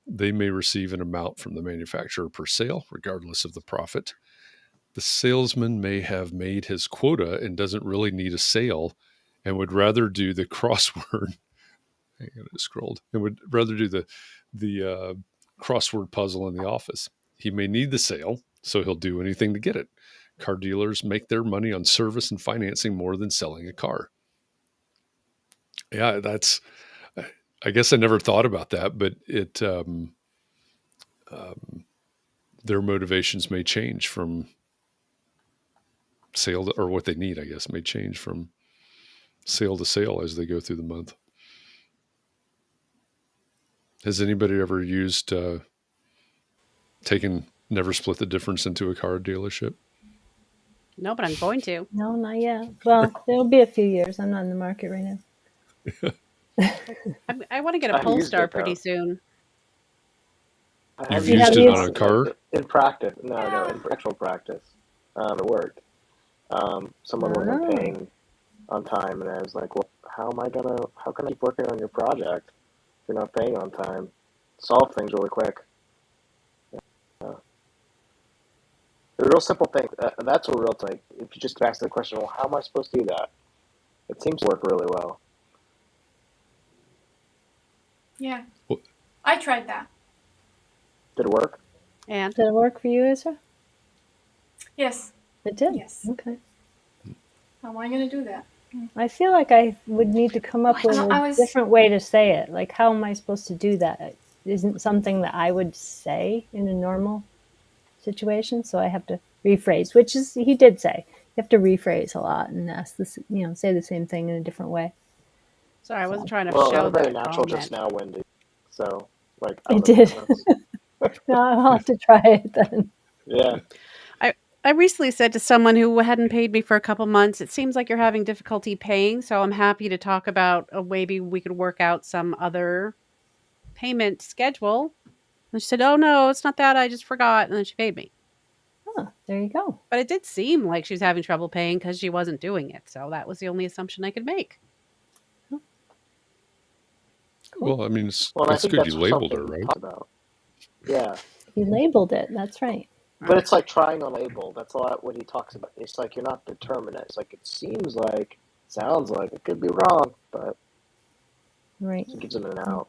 They may receive an amount from the manufacturer per sale, regardless of the profit. The salesman may have made his quota and doesn't really need a sale and would rather do the crossword. Hang on, it scrolled. And would rather do the crossword puzzle in the office. He may need the sale, so he'll do anything to get it. Car dealers make their money on service and financing more than selling a car. Yeah, I guess I never thought about that, but their motivations may change from sale or what they need, I guess, may change from sale to sale as they go through the month. Has anybody ever used never split the difference into a car dealership? No, but I'm going to. No, not yet. Well, it'll be a few years. I'm not in the market right now. I want to get a Polestar pretty soon. You've used it on a car? In practice. No, in actual practice. It worked. Someone wasn't paying on time, and I was like, well, how can I keep working on your project if you're not paying on time? Solve things really quick. The real simple thing, that's what real like. If you just ask the question, well, how am I supposed to do that? It seems to work really well. Yeah. I tried that. Did it work? And did it work for you, Isra? Yes. It did? Yes. Okay. How am I going to do that? I feel like I would need to come up with a different way to say it. Like, how am I supposed to do that? It isn't something that I would say in a normal situation, so I have to rephrase, which is, he did say, you have to rephrase a lot and ask this, say the same thing in a different way. Sorry, I wasn't trying to show that. Very natural just now, Wendy. So, like, it did. No, I'll have to try it then. Yeah. I recently said to someone who hadn't paid me for a couple months, it seems like you're having difficulty paying, so I'm happy to talk about maybe we could work out some other payment schedule. And she said, oh, no, it's not that. I just forgot. And then she paid me. Oh, there you go. But it did seem like she was having trouble paying because she wasn't doing it. So that was the only assumption I could make. Cool. Well, I mean, it's good you labeled her, right? Yeah. You labeled it. That's right. But it's like trying on label. That's a lot what he talks about. It's like you're not determinate. It's like it seems like, sounds like, it could be wrong, but Right. it gives him an out.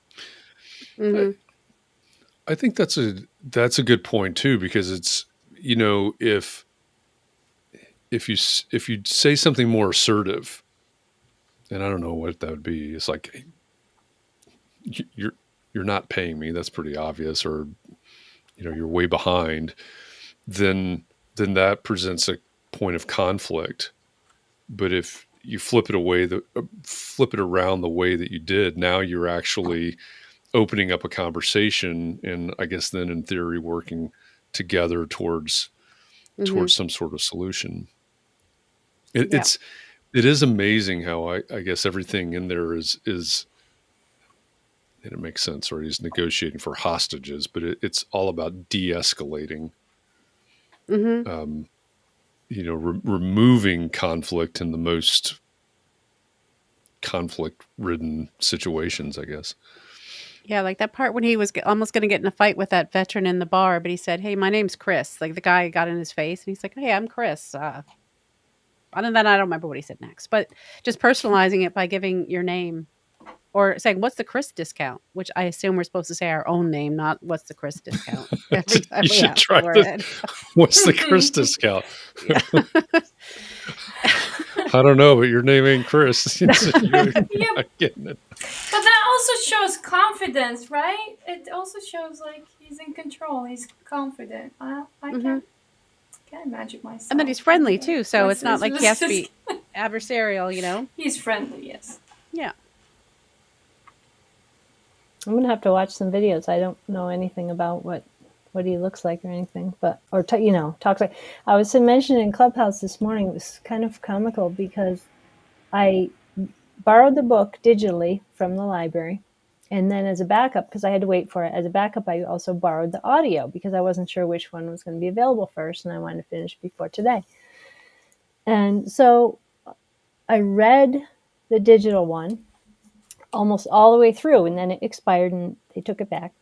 Mm-hmm. I think that's a good point too, because it's, if you say something more assertive, and I don't know what that would be. It's like, hey, you're not paying me. That's pretty obvious, or you're way behind. Then that presents a point of conflict. But if you flip it around the way that you did, now you're actually opening up a conversation, and I guess then in theory working together towards some sort of solution. Yeah. It is amazing how I guess everything in there is and it makes sense, or he's negotiating for hostages, but it's all about de-escalating, Mm-hmm. Removing conflict in the most conflict-ridden situations, I guess. Yeah, like that part when he was almost going to get in a fight with that veteran in the bar, but he said, "Hey, my name's Chris." Like the guy got in his face, and he's like, "Hey, I'm Chris." Other than that, I don't remember what he said next, but just personalizing it by giving your name or saying, "What's the Chris discount?" Which I assume we're supposed to say our own name, not "What's the Chris discount?" Every time You we should ask try for this. it. What's the Chris discount? Yeah. I don't know, but your name ain't Chris. You're Yeah. not getting it. But that also shows confidence, right? It also shows like he's in control. He's confident. I Mhm. can't imagine myself. And then he's friendly too, so What's it's not this? like he has to be adversarial. He's friendly, yes. Yeah. I'm gonna have to watch some videos. I don't know anything about what he looks like or anything, but talks like. I was mentioning in Clubhouse this morning. It was kind of comical because I borrowed the book digitally from the library, and then as a backup, because I had to wait for it, as a backup, I also borrowed the audio because I wasn't sure which one was going to be available first, and I wanted to finish before today. And so I read the digital one almost all the way through, and then it expired and they took it back.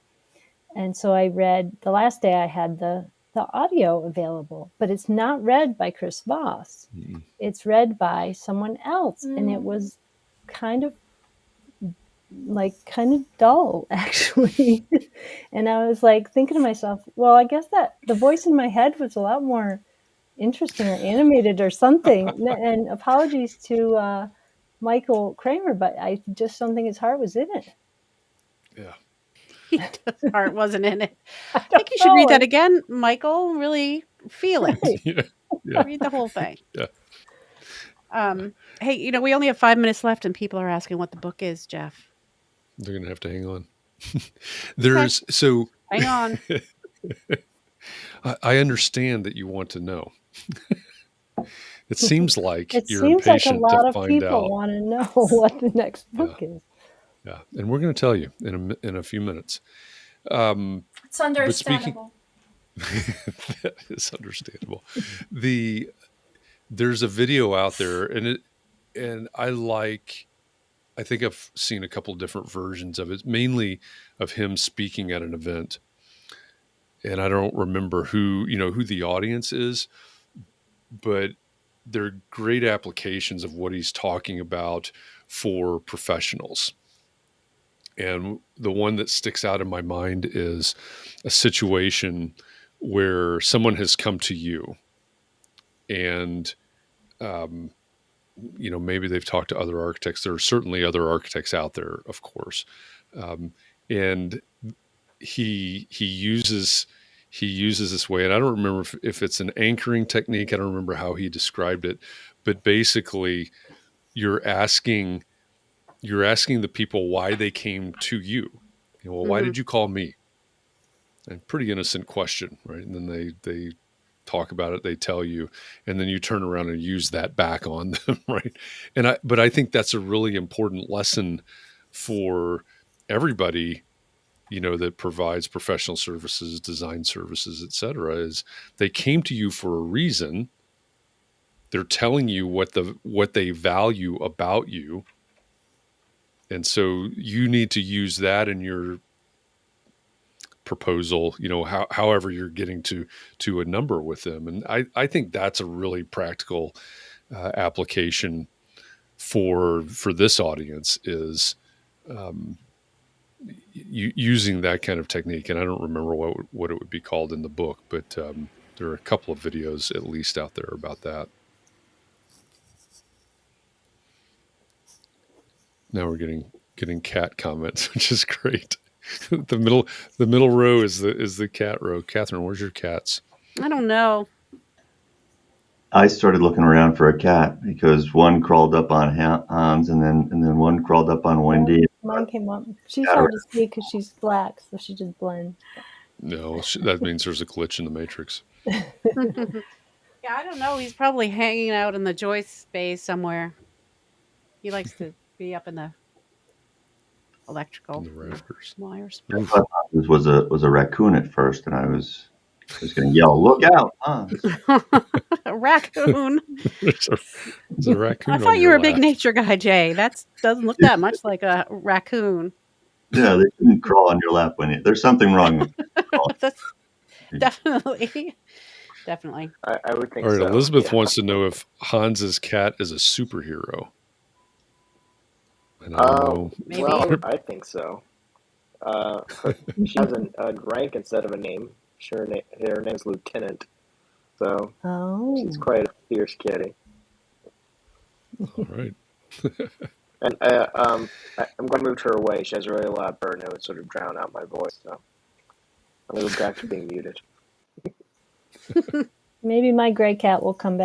And so I read the last day I had the audio available, but it's not read by Chris Voss. Mm-mm. It's read by someone else. And it was kind of dull, actually. And I was like thinking to myself, well, I guess that the voice in my head was a lot more interesting or animated or something. And apologies to Michael Kramer, but I just don't think his heart was in it. Yeah. His heart wasn't in it. I think you should read that again, Michael. Really feel it. Yeah. Yeah. Read the whole thing. Yeah. Hey, we only have 5 minutes left, and people are asking what the book is, Jeff. They're going to have to hang on. Hang on. I understand that you want to know. It seems like it you're seems like a impatient lot to of find people out. want to know what the next book is. Yeah, and we're going to tell you in a few minutes. It's understandable. That is understandable. There's a video out there, and I think I've seen a couple different versions of it, mainly of him speaking at an event. And I don't remember who the audience is, but they're great applications of what he's talking about for professionals. And the one that sticks out in my mind is a situation where someone has come to you and, maybe they've talked to other architects. There are certainly other architects out there, of course. And he uses this way, and I don't remember if it's an anchoring technique. I don't remember how he described it, but basically you're asking the people why they came to you. Well, why did you call me? A pretty innocent question, right? And then they talk about it, they tell you, and then you turn around and use that back on them, right? But I think that's a really important lesson for everybody, that provides professional services, design services, et cetera, is they came to you for a reason. They're telling you what they value about you. And so you need to use that in your proposal, however you're getting to a number with them. And I think that's a really practical application for this audience is using that kind of technique. And I don't remember what it would be called in the book, but there are a couple of videos at least out there about that. Now we're getting cat comments, which is great. the middle row is the cat row. Catherine, where's your cats? I don't know. I started looking around for a cat because one crawled up on Hans, and then one crawled up on Wendy. Mine came up. She's hard to see because she's black, so she just blends. No, that means there's a glitch in the matrix. Yeah, I don't know. He's probably hanging out in the joist space somewhere. He likes to be up in the electrical In the rafters. wires. I thought Hans was a raccoon at first, and I was going to yell, "Look out, Hans!" A raccoon. There's a raccoon. I thought you were a big nature guy, Jay. That doesn't look that much like a raccoon. Yeah, they shouldn't crawl on your lap there's something wrong with That's definitely. I would think All right, so. Elizabeth wants to know if Hans's cat is a superhero. And I don't know. Maybe. Well, I think so. She has a rank instead of a name. Her name's Lieutenant. So she's quite a fierce kitty. All right. And I'm going to move her away. She has a really loud bird, and it would sort of drown out my voice. So I'm going to go back to being muted. Maybe my gray cat will come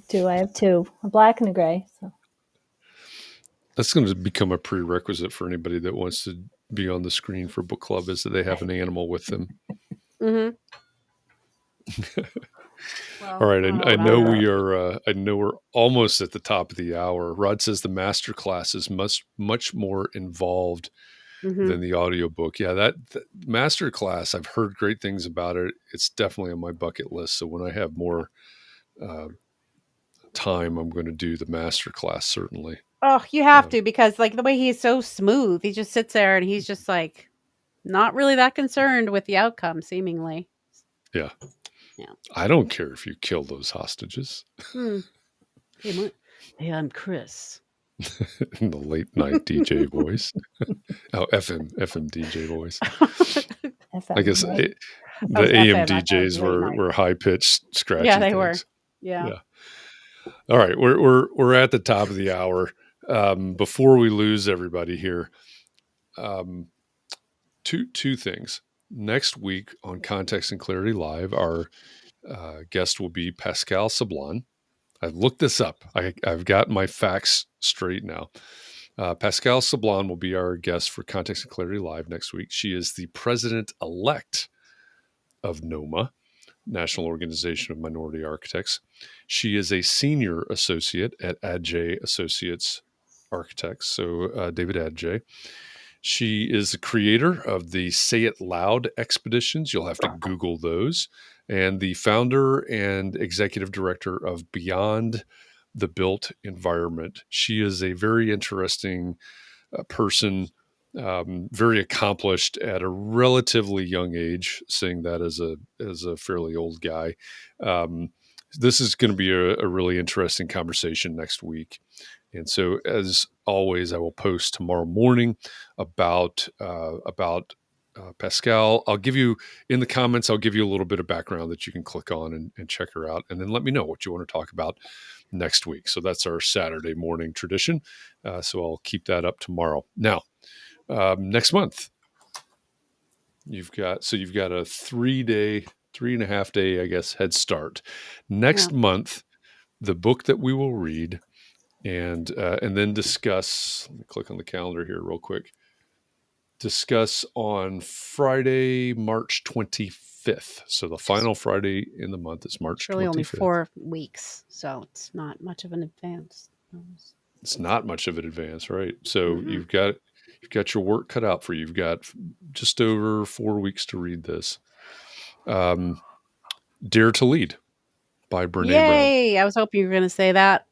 too. I have two, a black and a gray. So That's going to become a prerequisite for anybody that wants to be on the screen for book club is that they have an animal with them. Mm-hmm. Well, all right. I know I know we're almost at the top of the hour. Rod says the master class is much more involved than the audiobook. Yeah, that master class, I've heard great things about it. It's definitely on my bucket list. So when I have more time, I'm going to do the master class, certainly. Oh, you have to, because like the way he's so smooth, he just sits there and he's just like not really that concerned with the outcome, seemingly. Yeah. I don't care if you kill those hostages. Hey, I'm Chris. In the late night DJ voice. FM DJ voice. FM, I guess right? the AM DJs were high pitched, scratchy. Yeah, they things. were. Yeah. All right, we're at the top of the hour. Before we lose everybody here, two things. Next week on Context and Clarity Live, our guest will be Pascal Sablon. I've looked this up. I've got my facts straight now. Pascal Sablon will be our guest for Context and Clarity Live next week. She is the president-elect of NOMA, National Organization of Minority Architects. She is a senior associate at Adjay Associates Architects, so David Adjay. She is the creator of the Say It Loud expeditions. You'll have to Google those. And the founder and executive director of Beyond the Built Environment. She is a very interesting person, very accomplished at a relatively young age, saying that as a fairly old guy. This is going to be a really interesting conversation next week. And so, as always, I will post tomorrow morning about Pascal. I'll give you in the comments, I'll give you a little bit of background that you can click on and check her out. And then let me know what you want to talk about next week. So that's our Saturday morning tradition. So I'll keep that up tomorrow. Now, next month, you've got a 3.5 day, I guess, head start. Next month, the book that we will read and then discuss, let me click on the calendar here real quick, discuss on Friday, March 25th. So the final Friday in the month is March 25th. It's really only 4 weeks, so it's not much of an advance. It's not much of an advance, right? So you've got your work cut out for you. You've got just over 4 weeks to read this. Dare to Lead by Brene Yay! Brown. I was hoping you were going to say that.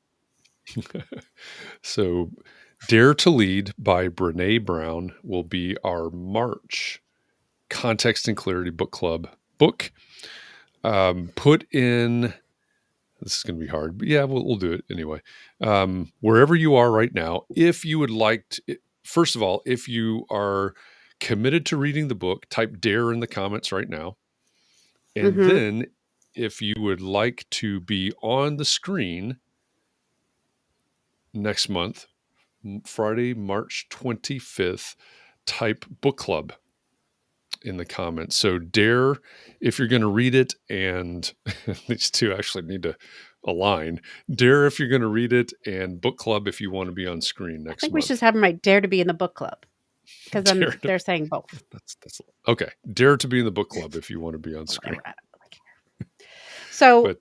So Dare to Lead by Brene Brown will be our March Context and Clarity Book Club book. Put in, this is going to be hard, but yeah, we'll do it anyway. Wherever you are right now, if you would like to, first of all, if you are committed to reading the book, type dare in the comments right now. And then if you would like to be on the screen next month, Friday, March 25th, type book club in the comments. So dare if you're going to read it, and these two actually need to align. Dare if you're going to read it, and book club if you want to be on screen next month. I think we should have them right. Dare to be in the book club, because then they're saying both. That's okay. Dare to be in the book club if you want to be on screen. So,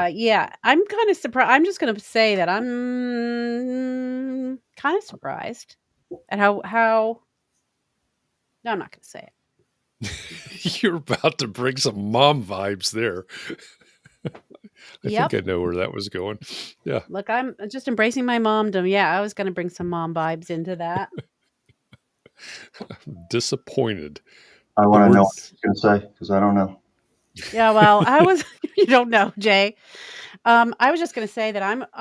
yeah, I'm kind of surprised. I'm just going to say that I'm kind of surprised at how. No, I'm not going to say it. You're about to bring some mom vibes there. I think I know where that was going. Yeah. Look, I'm just embracing my momdom. Yeah, I was going to bring some mom vibes into that. I'm disappointed. I want to know what you're going to say, because I don't know. Yeah, well, you don't know, Jay. I was just going to say that I'm not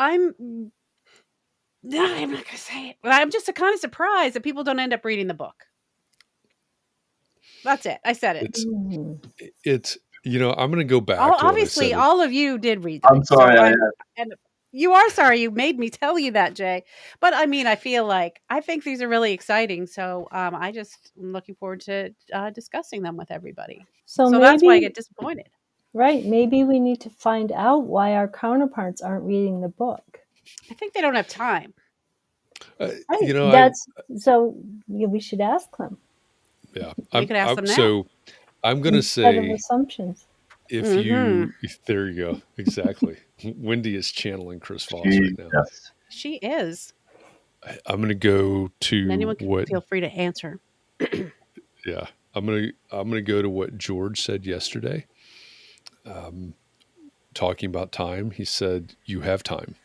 going to say it, but I'm just kind of surprised that people don't end up reading the book. That's it. I said it. It's I'm going to go back. Obviously, all of you did read the book. I'm sorry. And you are sorry. You made me tell you that, Jay. But I mean, I think these are really exciting. So I just am looking forward to discussing them with everybody. So maybe, that's why I get disappointed. Right. Maybe we need to find out why our counterparts aren't reading the book. I think they don't have time. We should ask them. Yeah, you could ask them now. So I'm going to say assumptions. If you, there you go, exactly. Wendy is channeling Chris Voss right now. Yes. She is. I'm going to go to and anyone can feel free to answer. Yeah, I'm going to go to what George said yesterday. Talking about time, he said, "You have time.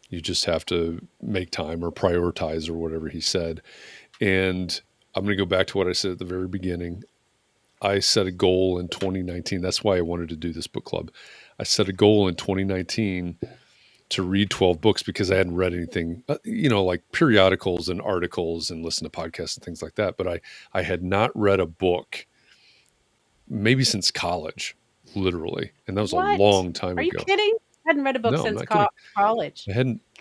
You just have to make time or prioritize," or whatever he said. And I'm going to go back to what I said at the very beginning. I set a goal in 2019. That's why I wanted to do this book club. I set a goal in 2019 to read 12 books because I hadn't read anything, like periodicals and articles and listen to podcasts and things like that. But I had not read a book maybe since college, literally. And that was a long time ago. Are you kidding? I hadn't read a book since college. I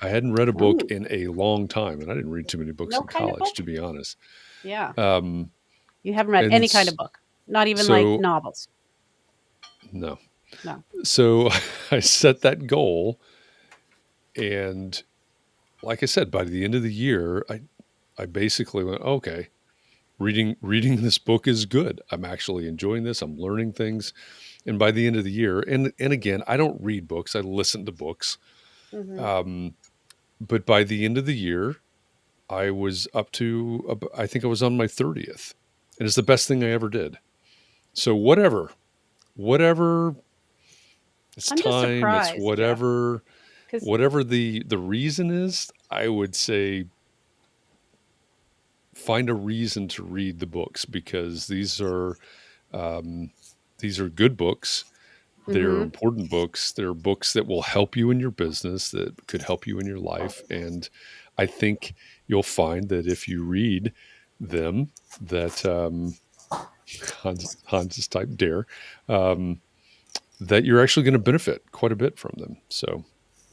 hadn't read a book in a long time, and I didn't read too many books in college, to be honest. Yeah. You haven't read any kind of book, not even like novels. No. So I set that goal, and like I said, by the end of the year, I basically went, okay, reading this book is good. I'm actually enjoying this. I'm learning things. And by the end of the year, and again, I don't read books. I listen to books. But by the end of the year, I was up to, I think I was on my 30th. And it's the best thing I ever did. So whatever it's time, it's whatever the reason is, I would say find a reason to read the books, because these are good books. They're important books. They're books that will help you in your business, that could help you in your life. And I think you'll find that if you read them, that Hans is type dare, that you're actually going to benefit quite a bit from them. So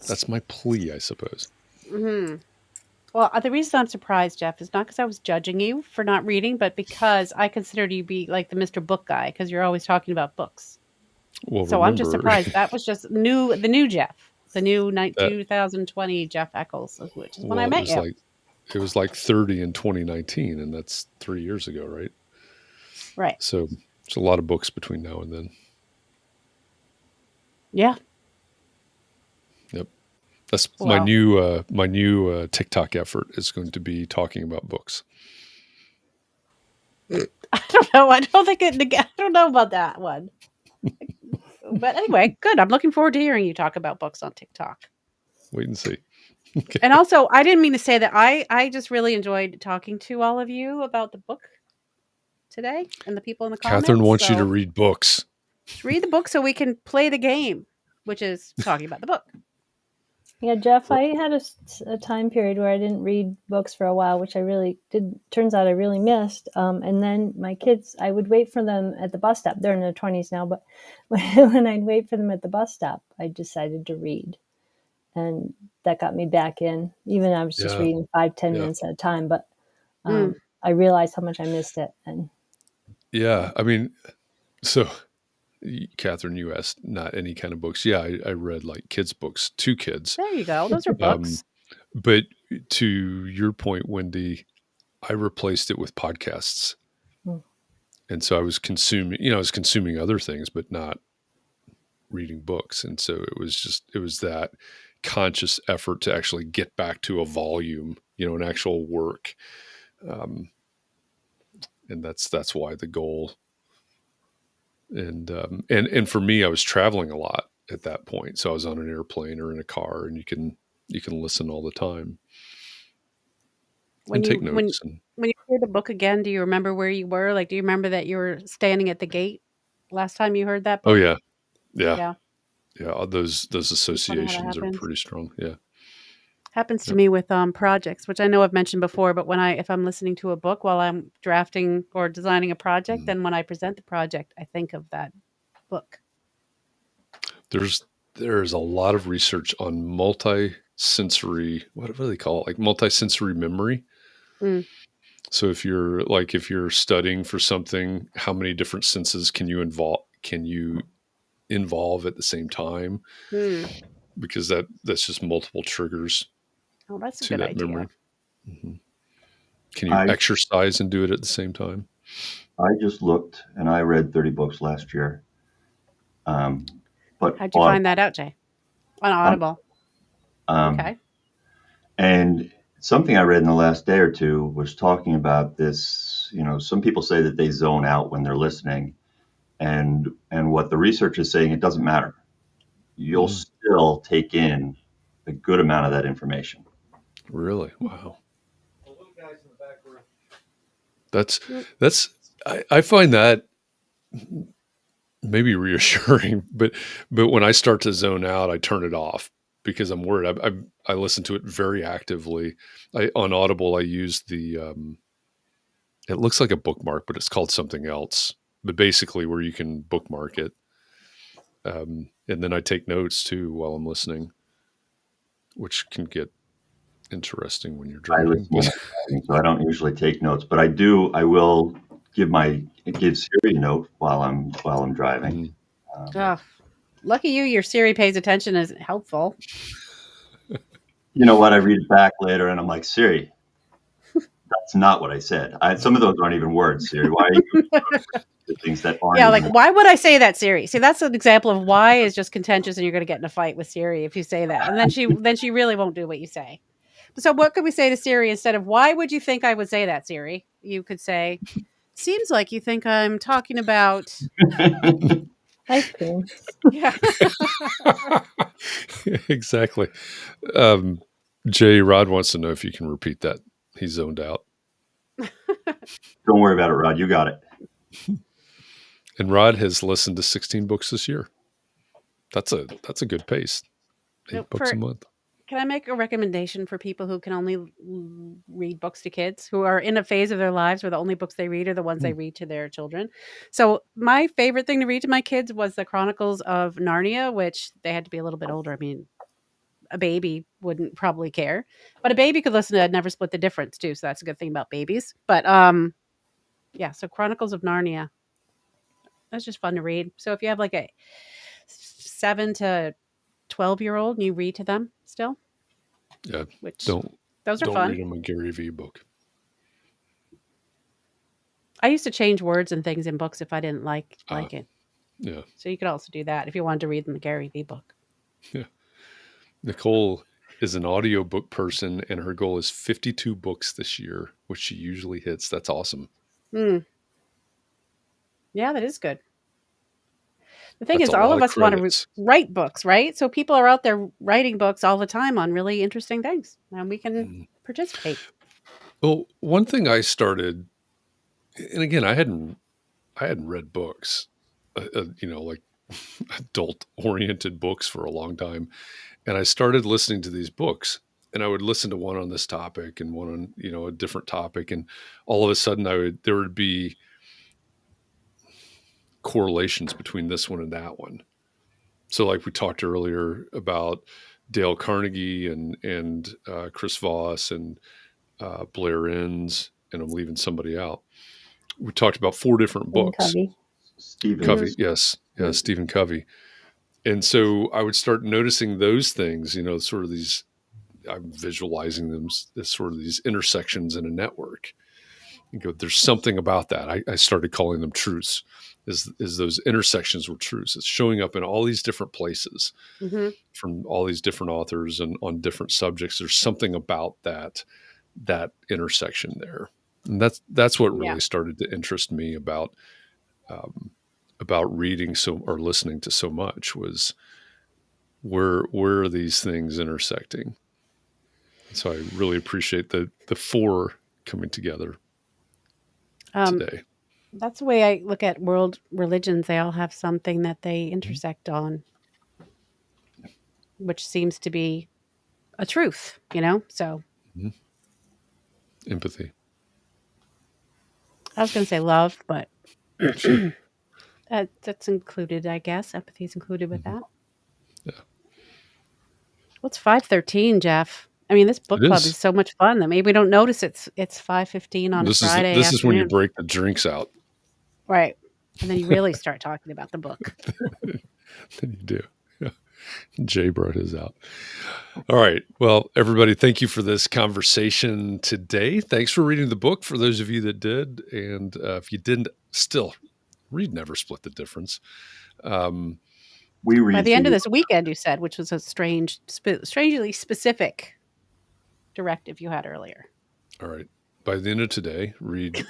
that's my plea, I suppose. Well, the reason I'm surprised, Jeff, is not because I was judging you for not reading, but because I considered you be like the Mr. Book guy, because you're always talking about books. Well, so I'm just surprised. That was just the new Jeff, the new 2020 Jeff Eccles, which is when I met you. It was like 30 in 2019, and that's 3 years ago, right? Right. So there's a lot of books between now and then. Yeah. Yep. That's my new TikTok effort is going to be talking about books. I don't know. I don't know about that one. But anyway, good. I'm looking forward to hearing you talk about books on TikTok. Wait and see. Okay. And also, I didn't mean to say that I just really enjoyed talking to all of you about the book today and the people in the Catherine comments. wants you to So read books. just read the book so we can play the game, which is talking about the book. Yeah, Jeff, I had a time period where I didn't read books for a while, which I really did. Turns out I really missed. And then my kids, I would wait for them at the bus stop. They're in their 20s now, but when I'd wait for them at the bus stop, I decided to read. And that got me back in. Even I was just Yeah. reading 5-10 Yeah. minutes at a time, but Mm. I realized how much I missed it. And Yeah. I mean, so Catherine, you asked not any kind of books. Yeah, I read like kids' books, 2 kids. There you go. Those are books. But to your point, Wendy, I replaced it with podcasts. Mm. And so I was consuming other things, but not reading books. And so it was that conscious effort to actually get back to a volume, an actual work. And that's why the goal. And for me, I was traveling a lot at that point. So I was on an airplane or in a car, and you can listen all the time When and take you notes. when you hear the book again, do you remember where you were? Like, do you remember that you were standing at the gate last time you heard that book? Oh yeah, yeah. Yeah. Those Funny how that associations are happens. pretty strong. Yeah. Happens to Yep. me with projects, which I know I've mentioned before, but if I'm listening to a book while I'm drafting or designing a project, Mhm. then when I present the project, I think of that book. There's a lot of research on multi-sensory, what do they call it? Like multi-sensory memory. Mm. So if you're studying for something, how many different senses can you involve at the same time? Hmm. Because that's just multiple triggers Oh, that's a to good that idea. memory. Mm-hmm. Can you exercise and do it at the same time? I just looked and I read 30 books last year. But How'd you find that out, Jay? On Audible. Okay. And something I read in the last day or two was talking about this. Some people say that they zone out when they're listening, and what the research is saying, it doesn't matter. You'll still take in a good amount of that information. Really? Wow. That's I find that maybe reassuring, but when I start to zone out, I turn it off because I'm worried. I listen to it very actively. On Audible, I use it looks like a bookmark, but it's called something else. But basically, where you can bookmark it, and then I take notes too while I'm listening, which can get interesting when you're I driving. listen when I'm driving, so I don't usually take notes, but I will give Siri a note while I'm driving. Lucky you, your Siri pays attention and is helpful. You know what? I read it back later and I'm like, Siri, that's not what I said. Some of those aren't even words, Siri. Why are you things that aren't? Yeah, like why would I say that, Siri? See, that's an example of why is just contentious, and you're going to get in a fight with Siri if you say that, and then she really won't do what you say. So, what could we say to Siri instead of "Why would you think I would say that, Siri"? You could say, "Seems like you think I'm talking about ice cream." Yeah, Exactly. Jay Rod wants to know if you can repeat that. He's zoned out. Don't worry about it, Rod. You got it. And Rod has listened to 16 books this year. That's a good pace. 8 books a month. Can I make a recommendation for people who can only read books to kids, who are in a phase of their lives where the only books they read are the ones they read to their children? So my favorite thing to read to my kids was the Chronicles of Narnia, which they had to be a little bit older. I mean, a baby wouldn't probably care, but a baby could listen to it, never split the difference too. So that's a good thing about babies. But yeah, so Chronicles of Narnia. That's just fun to read. So if you have like a 7 to 12-year-old and you read to them still, yeah, those are fun. Read them a Gary Vee book. I used to change words and things in books if I didn't like it. Yeah. So you could also do that if you wanted to read the Gary Vee book. Yeah. Nicole is an audiobook person, and her goal is 52 books this year, which she usually hits. That's awesome. Yeah, that is good. The thing is, all of us want to write books, right? So people are out there writing books all the time on really interesting things, and we can participate. Well, one thing I started and again, I hadn't read books, like adult oriented books for a long time. And I started listening to these books, and I would listen to one on this topic and one on, a different topic. And all of a sudden there would be correlations between this one and that one. So like we talked earlier about Dale Carnegie and Chris Voss and Blair Enns, and I'm leaving somebody out. We talked about 4 different books. Covey. Stephen. Covey, yes. Yeah, Stephen Covey. And so I would start noticing those things, sort of these, I'm visualizing them as sort of these intersections in a network. You go, there's something about that. I started calling them truths, is those intersections were truths. It's showing up in all these different places from all these different authors and on different subjects. There's something about that intersection there. And that's what really started to interest me about reading or listening to so much, was where are these things intersecting? So I really appreciate the 4 coming together today. That's the way I look at world religions. They all have something that they intersect on, which seems to be a truth, so. Empathy. I was going to say love, but that's included, I guess. Empathy is included with that. Yeah. Well, it's 5:13, Jeff. I mean, this book club is so much fun that maybe we don't notice it's 5:15 on a Friday. This is when you break the drinks out. Right. And then you really start talking about the book. Then you do. Yeah. Jay brought his out. All right. Well, everybody, thank you for this conversation today. Thanks for reading the book, for those of you that did. And if you didn't, still read Never Split the Difference. We read by the end of this weekend, you said, which was a strangely specific directive you had earlier. All right. By the end of today, read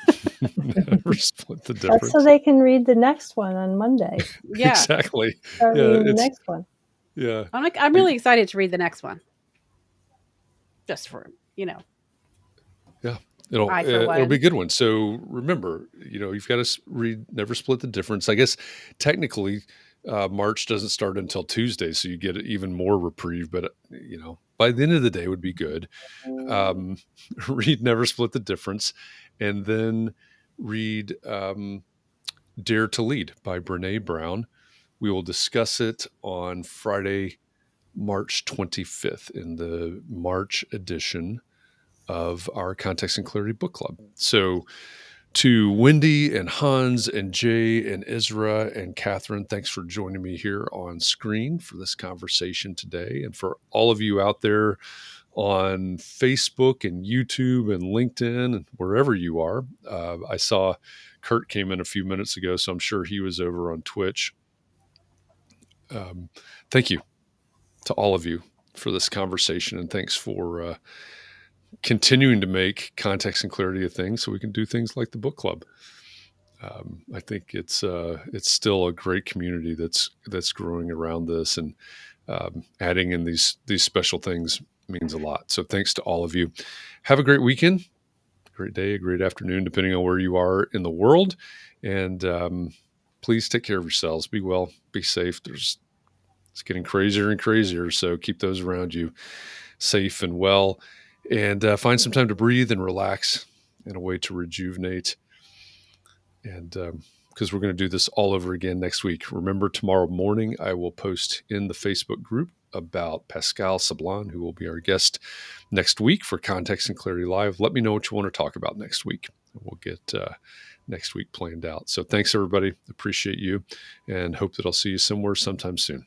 Never Split the Difference. That's so they can read the next one on Monday. Yeah. Exactly. Start reading the next one. Yeah. I'm really excited to read the next one. Just for, Yeah. It'll be a good one. So remember, you've got to read Never Split the Difference. I guess technically March doesn't start until Tuesday, so you get even more reprieve. But, by the end of the day would be good. Read Never Split the Difference, and then read Dare to Lead by Brene Brown. We will discuss it on Friday, March 25th in the March edition of our Context and Clarity Book Club. So to Wendy and Hans and Jay and Isra and Catherine, thanks for joining me here on screen for this conversation today. And for all of you out there on Facebook and YouTube and LinkedIn and wherever you are, I saw Kurt came in a few minutes ago, so I'm sure he was over on Twitch. Thank you to all of you for this conversation, and thanks for continuing to make context and clarity a thing so we can do things like the book club. I think it's still a great community that's growing around this, and adding in these special things means a lot. So thanks to all of you. Have a great weekend, great day, a great afternoon, depending on where you are in the world. And please take care of yourselves. Be well, be safe. It's getting crazier and crazier, so keep those around you safe and well. And find some time to breathe and relax, and a way to rejuvenate. And because we're going to do this all over again next week. Remember, tomorrow morning, I will post in the Facebook group about Pascal Sablon, who will be our guest next week for Context and Clarity Live. Let me know what you want to talk about next week. We'll get next week planned out. So thanks, everybody. Appreciate you, and hope that I'll see you somewhere sometime soon.